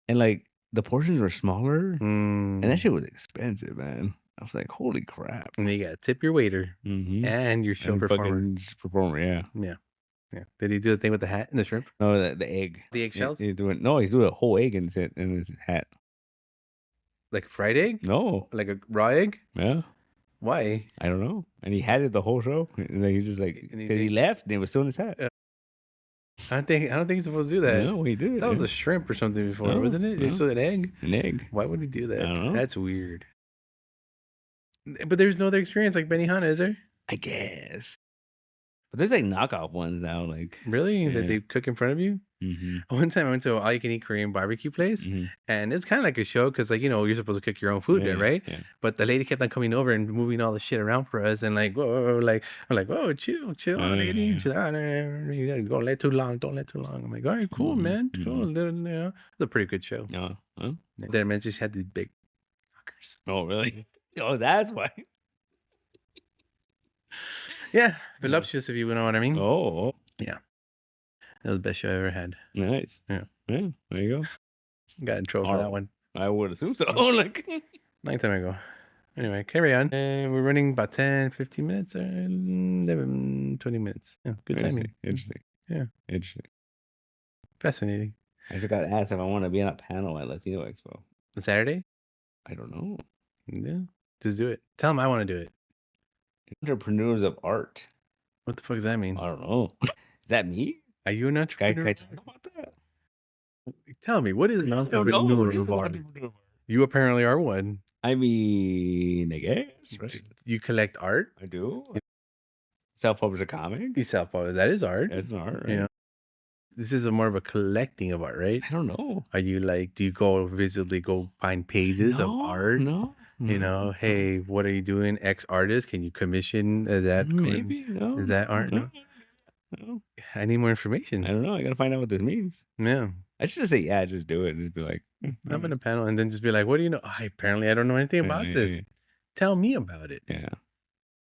And like the portions were smaller, and that Mm. shit was expensive, man. I was like, holy crap. And you gotta tip your waiter and your show And performer. fucking performer, yeah. Yeah. Yeah. Did he do the thing with the hat and the shrimp? No, the egg. The eggshells? He do a whole egg in his hat. Like a fried egg? No. Like a raw egg? Yeah. Why? I don't know. And he had it the whole show. And he's just like, And he because he did- left and it was still in his hat. I don't think he's supposed to do that. No, he did it. That was yeah. a shrimp or something before, No, wasn't it? no. It's an egg. An egg. Why would he do that? I don't know. That's weird. But there's no other experience like Benihana, is there? I guess. But there's like knockoff ones now. Like, Really? Yeah. That they cook in front of you? One time I went to an all-you-can-eat Korean barbecue place, and it's kind of like a show because, like, you're supposed to cook your own food there, right? Yeah. But the lady kept on coming over and moving all the shit around for us, and like, whoa, like, I'm like, whoa, chill, lady. Yeah. She's like, oh, no, you gotta go let too long, don't let too long. I'm like, all right, cool, man, cool. It's a pretty good show. No. Huh? Then I mentioned she had these big fuckers. Oh, really? Oh, that's why. Yeah, voluptuous, if you know what I mean. Oh, That was the best show I ever had. nice. Yeah. Yeah. There you go. Got in trouble for that one. I would assume so. Like, Long time ago. Anyway, carry on. We're running about 10, 15 minutes, 11, 20 minutes. Yeah, good timing. Interesting. Yeah. Interesting. Fascinating. I just got asked if I want to be on a panel at Latino Expo. On Saturday? I don't know. Yeah. Just do it. Tell them I want to do it. Entrepreneurs of art. What the fuck does that mean? I don't know. Is that me? Are you an Can entrepreneur? I talk about that? Tell me, what is an entrepreneur of art? You apparently are one. I mean, I guess. Right? You collect art? I do. Self-published a comic. You self-publish. That is art. That's an art, right? You know, this is more of a collecting of art, right? I don't know. Are you like, do you go visibly go find pages of art? No. You know, hey, what are you doing? X artist, can you commission that? Maybe. No. Is that art? No. I need more information. I don't know. I gotta find out what this means. Yeah. I should just say, yeah, just do it. Just be like, I'm in a panel and then just be like, what do you know? Apparently I don't know anything about this. Tell me about it. Yeah.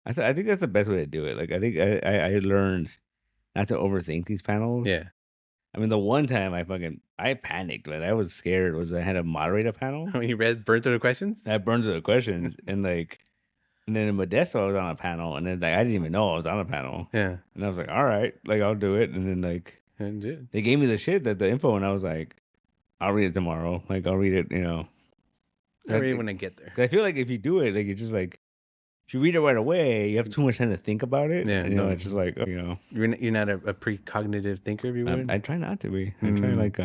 I think that's the best way to do it. Like, I think I learned not to overthink these panels. Yeah. I mean, the one time I panicked, but I was scared was I had to moderate a panel. When you burned through the questions? I burned through the questions and then in Modesto I was on a panel and then like I didn't even know I was on a panel. Yeah. And I was like, all right, like I'll do it. And then like they gave me the shit the info and I was like, I'll read it tomorrow. Like I'll read it, I'll read it when I get there. 'Cause I feel like if you do it, like you're just like if you read it right away, you have too much time to think about it. Yeah, and, it's just like you're not a precognitive thinker, if you would. I try not to be. I try like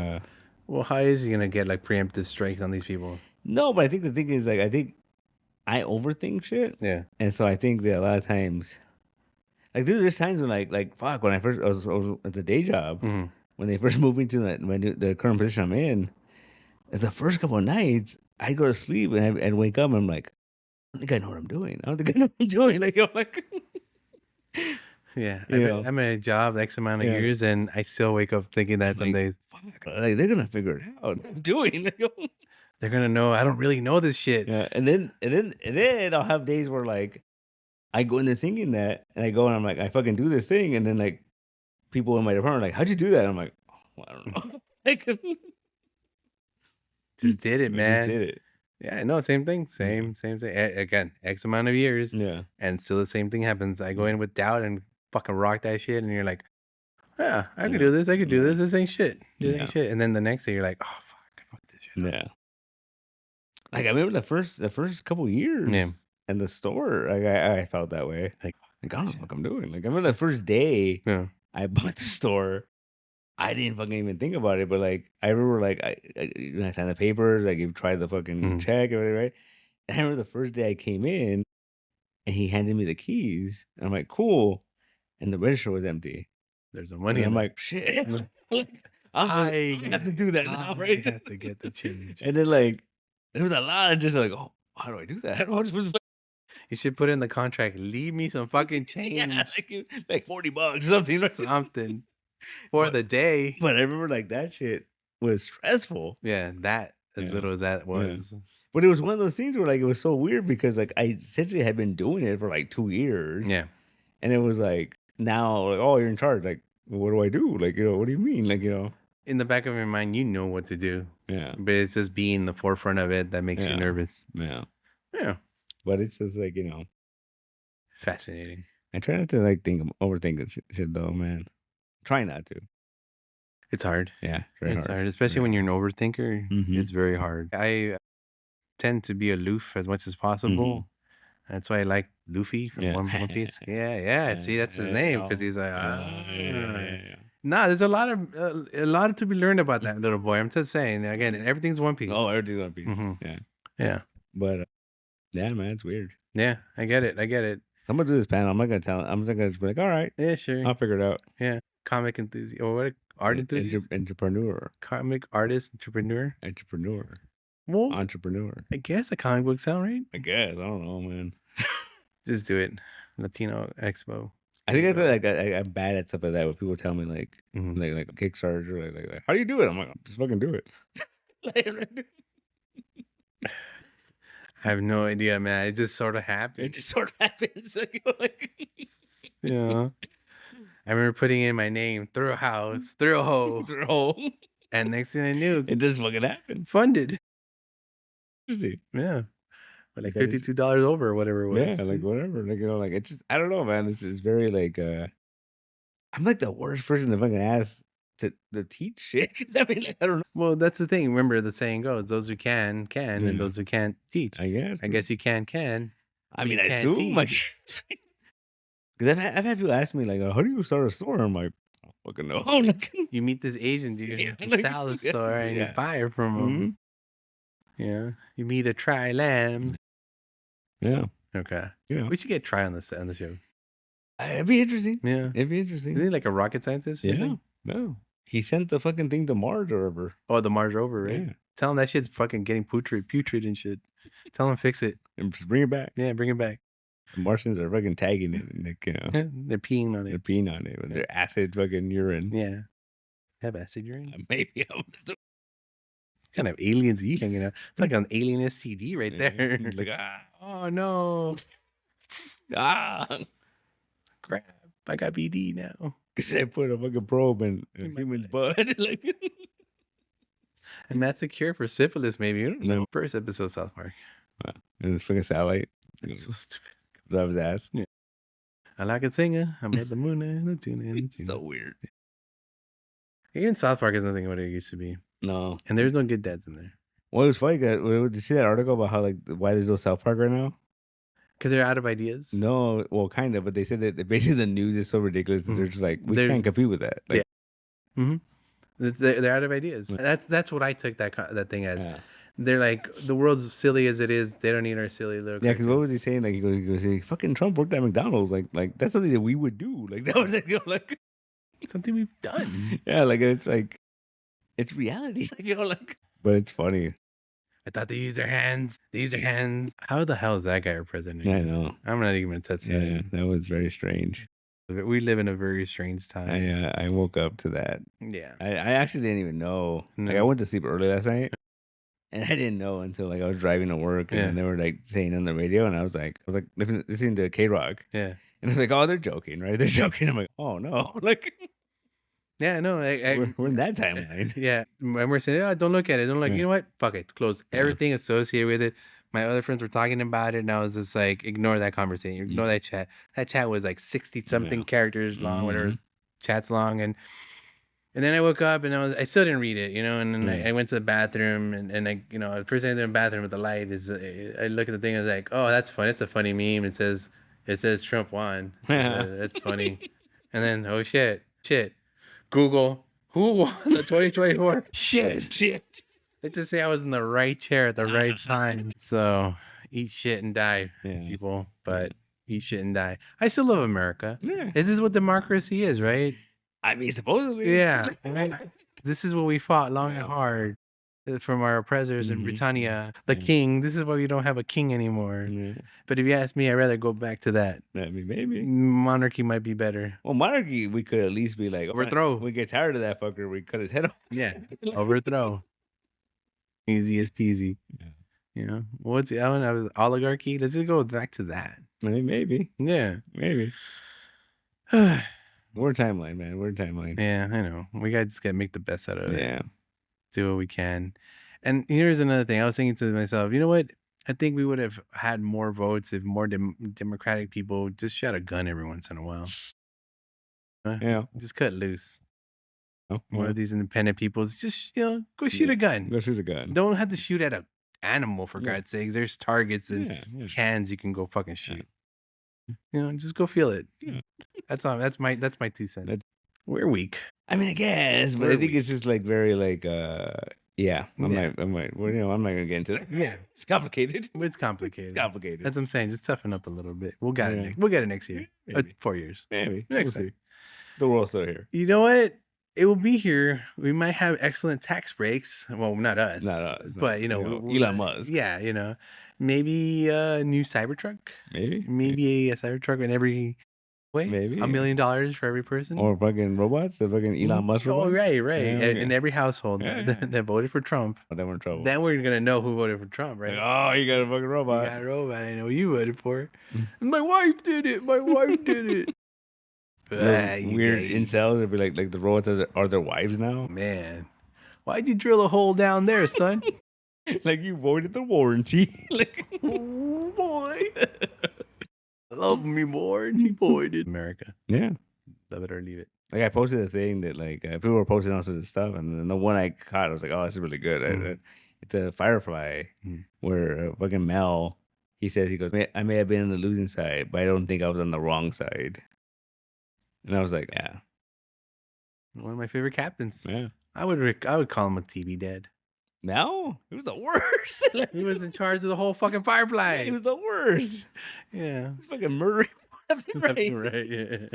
Well, how is he gonna get like preemptive strikes on these people? No, but I think the thing is like I think I overthink shit. Yeah. And so I think that a lot of times, like there's times when like fuck when I was at the day job when they first moved into the current position I'm in, the first couple of nights I'd go to sleep and I'd wake up and I'm like, I don't think I know what I'm doing. I don't think I know what I'm doing. Like yeah, I'm at a job X amount of years and I still wake up thinking that some days. Fuck, like they're gonna figure it out. What I'm doing. They're gonna know I don't really know this shit. Yeah, and then I'll have days where like I go in there thinking that, and I go and I'm like, I fucking do this thing, and then like people in my department are like, how'd you do that? I'm like, oh, well, I don't know. Like, just did it, man. Just did it. Yeah, no, same thing. Same thing. Again, X amount of years. Yeah. And still the same thing happens. I go in with doubt and fucking rock that shit, and you're like, yeah, I could do this. I could do this. This ain't shit. This ain't shit. And then the next day you're like, oh fuck this shit. Yeah. Like I remember the first couple years. Yeah. And the store, like I felt that way. Like I don't know what I'm doing. Like I remember the first day I bought the store. I didn't fucking even think about it, but like I remember like when I signed the papers, like you tried the fucking check or whatever, right? And I remember the first day I came in and he handed me the keys. And I'm like, cool. And the register was empty. There's no money. And I'm like, shit. I have to do that now, right? I have to get the change. And then like there was a lot of just like, oh, how do I do that? You should put in the contract, leave me some fucking change. Yeah, like $40 or something. Something. For the day. But I remember like that shit was stressful. Yeah, that as little as that was. Yeah. But it was one of those things where like it was so weird because like I essentially had been doing it for like 2 years. Yeah. And it was like now like, oh, you're in charge. Like, well, what do I do? Like, what do you mean? Like, in the back of your mind, you know what to do. Yeah. But it's just being the forefront of it that makes you nervous. Yeah. Yeah. But it's just like, Fascinating. I try not to like overthink shit though, man. Try not to. It's hard. Yeah. It's hard. Especially when you're an overthinker. It's very hard. I tend to be aloof as much as possible. That's why I like Luffy from One Piece. Yeah. See, that's his name because he's like, Nah, there's a lot to be learned about that little boy. I'm just saying. Again, everything's One Piece. Oh, everything's One Piece. Yeah. But yeah, man, it's weird. Yeah, I get it. I'm gonna do this panel. I'm not gonna tell. I'm just gonna be like, all right. Yeah, sure. I'll figure it out. Yeah. Comic enthusiast or what? Art enthusiast? Entrepreneur. Comic artist, entrepreneur. Well, entrepreneur. I guess a comic book sound right. I guess I don't know, man. Just do it. Latino Expo. I think I feel like I'm bad at stuff like that. When people tell me like Kickstarter, or like how do you do it? I'm like, just fucking do it. I have no idea, man. It just sort of happened. It just sort of happens. Yeah. I remember putting in my name, Thrill House, Thrill Hole. And next thing I knew, it just fucking happened. Funded. Interesting. Yeah. But like $52 over or whatever it was. Yeah, like whatever. Like it's just, I don't know, man. It's very like, I'm like the worst person to fucking ask to teach shit. I mean, like, I don't know. Well, that's the thing. Remember, the saying goes: those who can, and those who can't teach. I guess you can. I mean, I assume. Because I've had people ask me like, how do you start a store? I'm like, I don't fucking know. You meet this Asian dude at the salad store and you buy it from him. Yeah, you meet a Tri Lamb. Yeah. Okay. We should get Tri on the show. It'd be interesting. Yeah, it'd be interesting. Isn't he like a rocket scientist? Yeah. No. He sent the fucking thing to Mars or whatever. Oh, the Mars rover, right? Yeah. Tell him that shit's fucking getting putrid and shit. Tell him fix it. And just bring it back. Yeah, bring it back. The Martians are fucking tagging it, and they're peeing on it. They're peeing on it with their acid fucking urine. Yeah. Have acid urine? Maybe. What kind of aliens are you hanging out? It's like an alien STD right there. Like, oh no. Crap. I got BD now. Because they put a fucking probe in a human's butt. And that's a cure for syphilis, maybe. You don't know. First episode of South Park. And this fucking satellite. It's so stupid. Comes out of his ass. Yeah. I like a singer. I'm at the moon and the tune and the tune. So weird. Even South Park is nothing what it used to be. No. And there's no good dads in there. Well, it was funny. Did you see that article about how why there's no South Park right now? Because they're out of ideas. No, well, kind of, but they said that basically the news is so ridiculous that they're just like, we can't compete with that. Like, they're out of ideas. That's what I took that thing as. Yeah. They're like, the world's silly as it is. They don't need our silly little. Yeah, because what was he saying? Like he goes, fucking Trump worked at McDonald's. Like that's something that we would do. Like that was like something we've done. Yeah, like it's reality. But it's funny. I thought they used their hands. How the hell is that guy our president? I know. I'm not even gonna touch that. Yeah, that was very strange. We live in a very strange time. I woke up to that. Yeah. I actually didn't even know. No. Like I went to sleep early last night. And I didn't know until I was driving to work and they were saying on the radio, and I was like listening to K-Rock. Yeah. And I was like, oh, they're joking, right? They're joking. I'm like, oh no, yeah, no, we're in that timeline. Yeah, and we're saying, oh, don't look at it. Don't look. You know what? Fuck it. Close everything associated with it. My other friends were talking about it, and I was just like, ignore that conversation. Ignore that chat. That chat was like 60-something characters long, whatever chat's long, and then I woke up and I still didn't read it, and then I went to the bathroom and I, the first thing I did in the bathroom with the light is I look at the thing. I was like, oh, that's fun. It's a funny meme. It says Trump won. That's funny. And then, oh shit. Google, who won the 2024? Shit. Let's just say I was in the right chair at the right time. So eat shit and die, people. But eat shit and die. I still love America. Yeah. This is what democracy is, right? I mean, supposedly. Yeah. This is what we fought long and hard from our oppressors in Britannia. The king. This is why we don't have a king anymore. Yeah. But if you ask me, I'd rather go back to that. I mean, maybe. Monarchy might be better. Well, monarchy, we could at least be like, overthrow. We get tired of that fucker. We cut his head off. Yeah. Overthrow. Easy as peasy. Yeah. What's the other one? I was oligarchy. Let's just go back to that. I mean, maybe. Yeah. Maybe. We're a timeline, man. We're a timeline. Yeah, I know. We gotta just gotta make the best out of it. Yeah. Do what we can. And here's another thing. I was thinking to myself, you know what? I think we would have had more votes if more democratic people just shot a gun every once in a while. Yeah. Just cut loose. Oh, One of these independent peoples, just go shoot a gun. Go shoot a gun. Don't have to shoot at an animal, for God's sakes. There's targets and cans you can go fucking shoot. Just go feel it. Yeah. That's all. That's my 2 cents. We're weak. I mean, I guess, but I think it's just like very like yeah. I'm not gonna get into that. Yeah, it's complicated. It's complicated. It's complicated. That's what I'm saying. Just toughen up a little bit. We'll get it. We'll get it next year. 4 years. Maybe. Next We'll see. The world's still here. You know what? It will be here. We might have excellent tax breaks. Well, not us. But Elon Musk. Yeah, maybe a new Cybertruck. Maybe a Cybertruck in every way. Maybe $1 million for every person. Or fucking robots. The fucking Elon Musk robots. Oh, right. Yeah, in every household that voted for Trump. Oh, then we're in trouble. Then we're gonna know who voted for Trump, right? Like, you got a fucking robot. You got a robot. I know you voted for. My wife did it. Weird incels would be like the robots are their wives now. Man, why'd you drill a hole down there, son? Like you voided the warranty. Like, oh boy, love me more. And he voided America. Yeah, love it or leave it. Like I posted a thing that like people were posting all sorts of stuff, and then the one I caught, I was like, oh, this is really good. It's a Firefly where fucking Mel, he goes, I may have been on the losing side, but I don't think I was on the wrong side. And I was like, yeah. One of my favorite captains. Yeah. I would call him a TV dad. No? It was the worst. He was in charge of the whole fucking Firefly. Yeah, he was the worst. Yeah. He's fucking murdering. Right, yeah.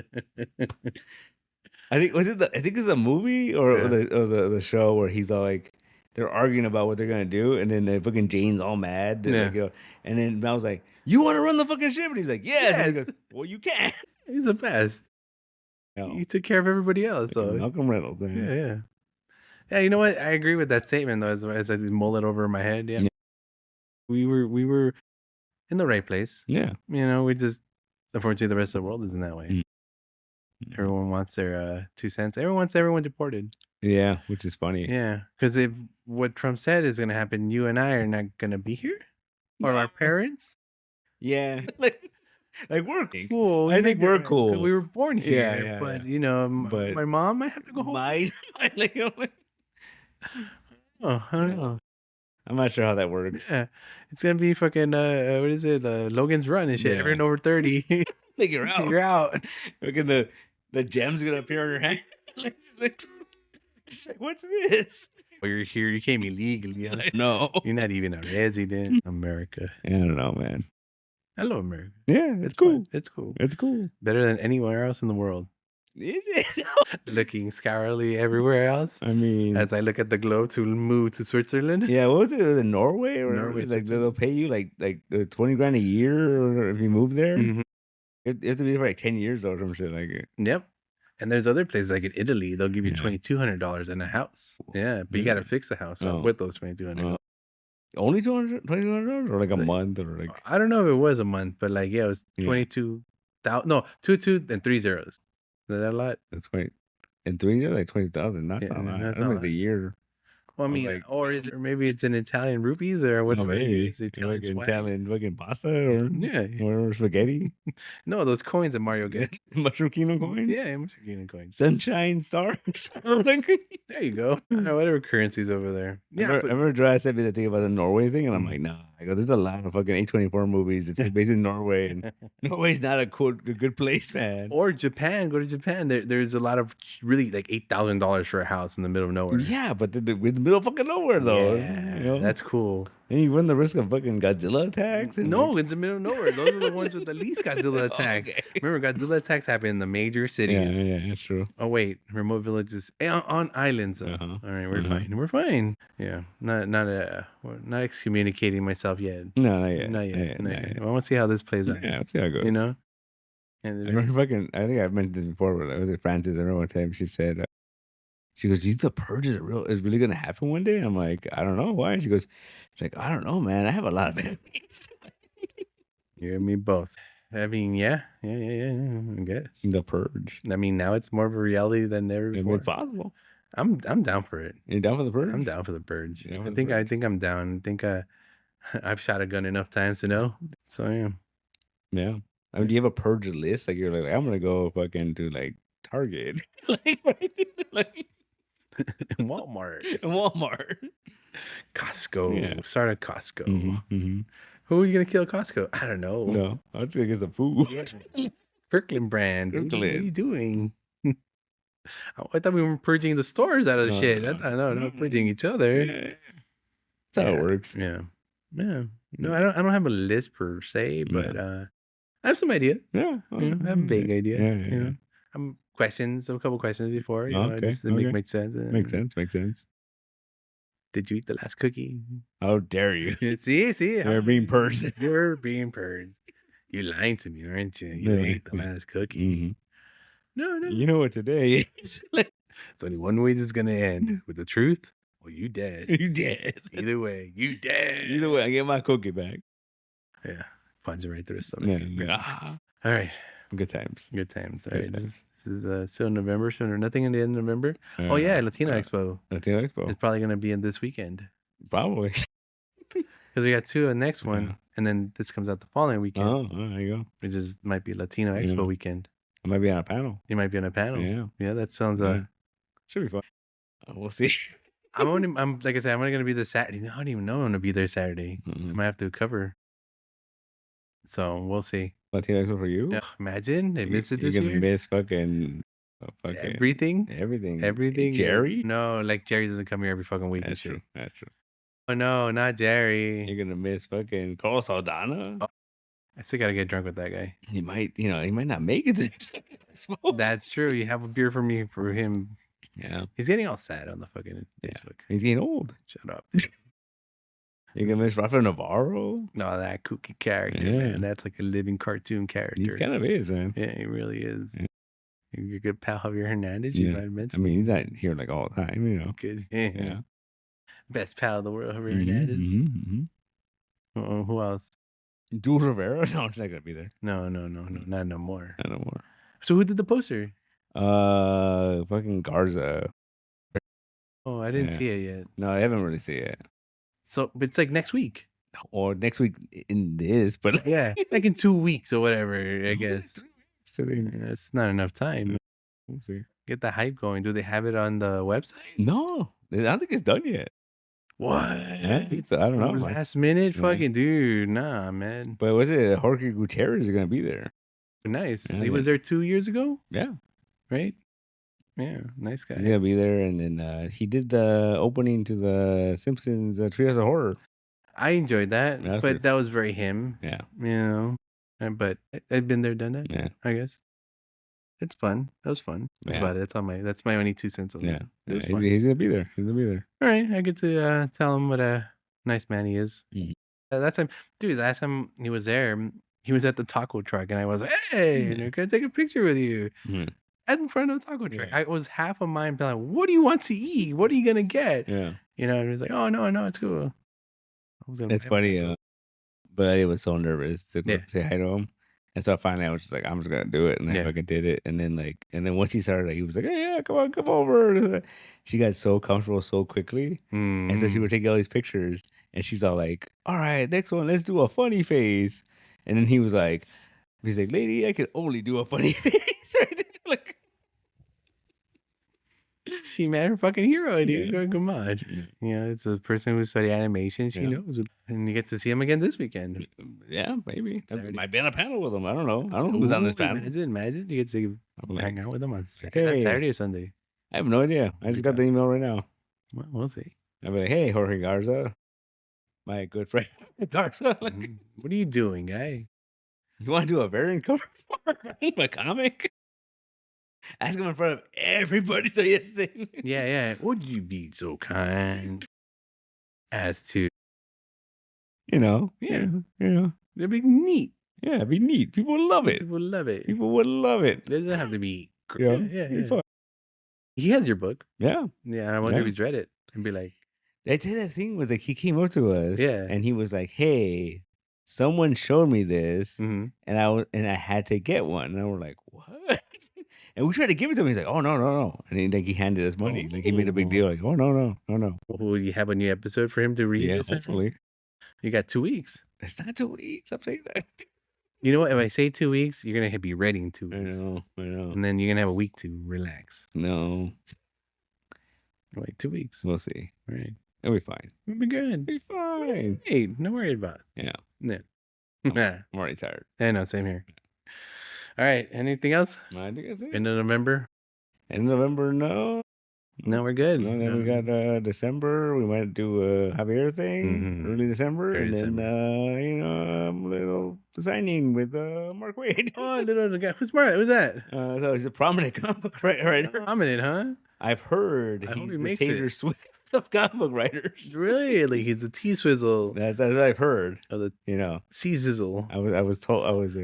I think it's the movie or the show where he's all like, they're arguing about what they're gonna do, and then fucking Jane's all mad. Like, and then Mel's like, you want to run the fucking ship? And he's like, yes. And he goes, well, you can. He's the best. He took care of everybody else. So Malcolm Reynolds. Yeah. You know what? I agree with that statement though. As I mull it over in my head. Yeah. We were in the right place. Yeah. We just, unfortunately, the rest of the world isn't that way. Everyone wants their 2 cents. Everyone wants everyone deported. Yeah, which is funny. Yeah, because if what Trump said is going to happen, you and I are not going to be here, or our parents. Yeah. Like we're cool. I think we're cool. We were born here, but my mom might have to go home. I don't know. I'm not sure how that works. Yeah, it's gonna be fucking what is it? Logan's Run and shit. Yeah. Everyone over 30, like you're out. You're out. Fucking the gem's gonna appear on your hand. It's like, what's this? Well, you're here. You came illegally. No, you're not even a resident. America. I don't know, man. I love America. Yeah, it's cool. Fun. It's cool. It's cool. Better than anywhere else in the world. Is it? Looking scourly everywhere else. I mean, as I look at the globe to move to Switzerland. Yeah, what was it? Was it Norway? Or Norway, like they'll pay you like $20,000 a year or if you move there. Mm-hmm. You have to be there for like 10 years or some shit like it. Yep. And there's other places like in Italy, they'll give you $2,200 in a house. Yeah, but you got to fix the house with those $2,200. Only $2,200 or like a month or like I don't know if it was a month, but like it was 22,000. No, 2 and 3 zeros. Is that a lot? That's right. And 3 years like 20,000. Not a lot. That's like the year. Well, I mean, or maybe it's in Italian rupees or what? No, maybe it's Italian fucking pasta or spaghetti. No, those coins that Mario gets. Mushroom Kingdom coins. Yeah, Mushroom Kingdom coins. Sunshine stars. There you go. Whatever currencies over there. Yeah, I remember Dry said me the thing about the Norway thing, and I'm like, nah. I go, there's a lot of fucking A24 movies that take place in Norway, and Norway's not a good place, man. Or Japan. Go to Japan. There's a lot of really like $8,000 for a house in the middle of nowhere. Yeah, but in the middle of fucking nowhere though. Yeah, that's cool. And you run the risk of fucking Godzilla attacks. No, it's the middle of nowhere. Those are the ones with the least Godzilla attacks. Okay. Remember, Godzilla attacks happen in the major cities. Yeah, that's true. Oh wait, remote villages on islands. All right, we're fine. We're fine. Yeah, not excommunicating myself yet. No, not yet. I want to see how this plays out. Yeah, let's see how it goes. And I remember I think I've mentioned this before, but I was with Francis. I remember one time she said. She goes, "Do you think the purge is really gonna happen one day?" I'm like, "I don't know why." She's like, "I don't know, man. I have a lot of enemies." You and me both. I mean, yeah. I guess. The Purge. I mean, now it's more of a reality than ever before. It's possible. I'm down for it. You down for the Purge? I'm down for the Purge. I think I'm down. I think I've shot a gun enough times to know. So yeah. Yeah. I mean, do you have a Purge list? Like you're like, I'm gonna go fucking to like Target, like Walmart, Costco. Yeah. Start at Costco. Mm-hmm. Who are you gonna kill at Costco? I don't know. No, I'm just gonna get some food. Kirkland brand. What are you doing? I thought we were purging the stores out of the shit. No, purging each other. Yeah. That's how it works. Yeah. No, I don't have a list per se, but I have some idea. Yeah, I have a big idea. Yeah. I'm a couple questions before. Just to make sense. Makes sense. Did you eat the last cookie? How dare you? See, You're being purged. You're being purged. You're lying to me, aren't you? You ate the last cookie. Mm-hmm. No. You know what today is? It's only one way this is gonna end, with the truth or you dead. You dead. Either way, you dead. Either way, I get my cookie back. Yeah, punch it right through the stomach. Yeah. All right. Good times. All right. This is still November, so nothing in the end of November. Oh yeah, Latino Expo. It's probably gonna be in this weekend. Probably. Because we got two on next one, and then this comes out the following weekend. Oh, there you go. Which might be Latino Expo weekend. I might be on a panel. You might be on a panel. Yeah, that sounds should be fun. We'll see. I'm like I said, I'm only gonna be there Saturday. I don't even know I'm gonna be there Saturday. Mm-hmm. I might have to cover. So we'll see. Latino Expo for you? Yeah, imagine they missed it this year. You're gonna miss fucking everything. Jerry? No, like Jerry doesn't come here every fucking week. That's true. Oh no, not Jerry. You're gonna miss fucking Carl Saldana. Oh, I still gotta get drunk with that guy. He might not make it to Expo. That's true. You have a beer for me for him. Yeah. He's getting all sad on the fucking Facebook. He's getting old. Shut up. You're gonna miss Rafa Navarro? No, that kooky character, man. That's like a living cartoon character. He kind of is, man. Yeah, he really is. Yeah. Your good pal Javier Hernandez, you might have mentioned. I mean, he's not here like all the time, Good. Yeah. Best pal of the world, Javier Hernandez. Mm-hmm. Who else? Jules Rivera? No, he's not gonna be there. No, not no more. Not no more. So who did the poster? Fucking Garza. Oh, I didn't see it yet. No, I haven't really seen it. So it's like next week. Or next week in this, but yeah, like in 2 weeks or whatever, I guess. It's not enough time. We'll see. Get the hype going. Do they have it on the website? No, I don't think it's done yet. What? I don't know. Last minute, fucking dude. Nah, man. But was it Jorge Gutierrez is gonna be there? Nice. He was there 2 years ago. Yeah. Right. Yeah, nice guy. He's gonna be there, and then he did the opening to the Simpsons Treehouse of Horror. I enjoyed that, but that was very him. Yeah, But I've been there, done that. Yeah, I guess it's fun. That was fun. That's about it. That's my only 2 cents on it. It was fun. He's gonna be there. All right, I get to tell him what a nice man he is. Last time he was there, he was at the taco truck, and I was like, "Hey, can I take a picture with you?" In front of the taco truck. I was half a mind being like, what do you want to eat? What are you gonna get? Yeah. And he was like, oh no, it's cool. It's funny, but I was so nervous to go say hi to him. And so finally I was just like, I'm just gonna do it. And I fucking did it. And then once he started, he was like, hey, yeah, come over. She got so comfortable so quickly. And so she would take all these pictures, and she's all like, all right, next one, let's do a funny face. And then he's like, lady, I can only do a funny face, right? Like, she met her fucking hero, dude. Yeah. Come on. Yeah, it's a person who studied animation. She knows. And you get to see him again this weekend. Yeah, maybe. I might be on a panel with him. I don't know. I don't know who's on this panel. Imagine. You get to hang out with him on Saturday or Sunday. I have no idea. I just got the email right now. Well, we'll see. I'll be like, hey, Jorge Garza. My good friend Garza. What are you doing, guy? You want to do a variant cover for my comic? Ask him in front of everybody so yes. Yeah. Would you be so kind as to, Yeah. It'd be neat. Yeah, it'd be neat. People would love it. People would love it. It doesn't have to be. Yeah. Fun. He has your book. Yeah. Yeah. I wonder if he's read it and be like, they did that thing with he came up to us. Yeah. And he was like, hey, someone showed me this, Mm-hmm. and I had to get one. And I was like, what? And we tried to give it to him. He's like, oh, no. And he handed us money. Like, he made a big deal. Like, oh, no. Will you have a new episode for him to read? Yeah, hopefully. You got 2 weeks. It's not 2 weeks. I'm saying that. You know what? If I say 2 weeks, you're going to be ready in 2 weeks. I know. And then you're going to have a week to relax. No. Wait, 2 weeks. We'll see. All right. It'll be fine. It'll be good. It'll be fine. Hey, no worry about it. Yeah. I'm already tired. I know, same here. All right. Anything else? I think that's it. End of November? End of November, no. No, we're good. No, then we got December. We might do a Javier thing early December. Early and December. then, a little signing with Mark Waid. Oh, little guy. Who's Mark? Who's that? So he's a prominent comic book writer. Prominent, huh? I've heard I hope he's he the makes Taylor it. Swift of comic book writers. Really? He's a T-Swizzle. That's what I've heard. Oh, the You C-Sizzle. I was told, I was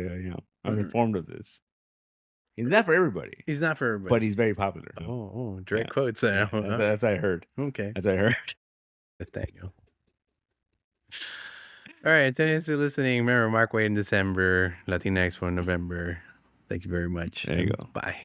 informed of this. He's not for everybody. He's not for everybody. But he's very popular. Oh, direct quotes there. That's what I heard. Okay. That's what I heard. Thank you. All right. Thanks for listening. Remember, Mark Waid in December, Latinx for November. Thank you very much. There you go. Bye.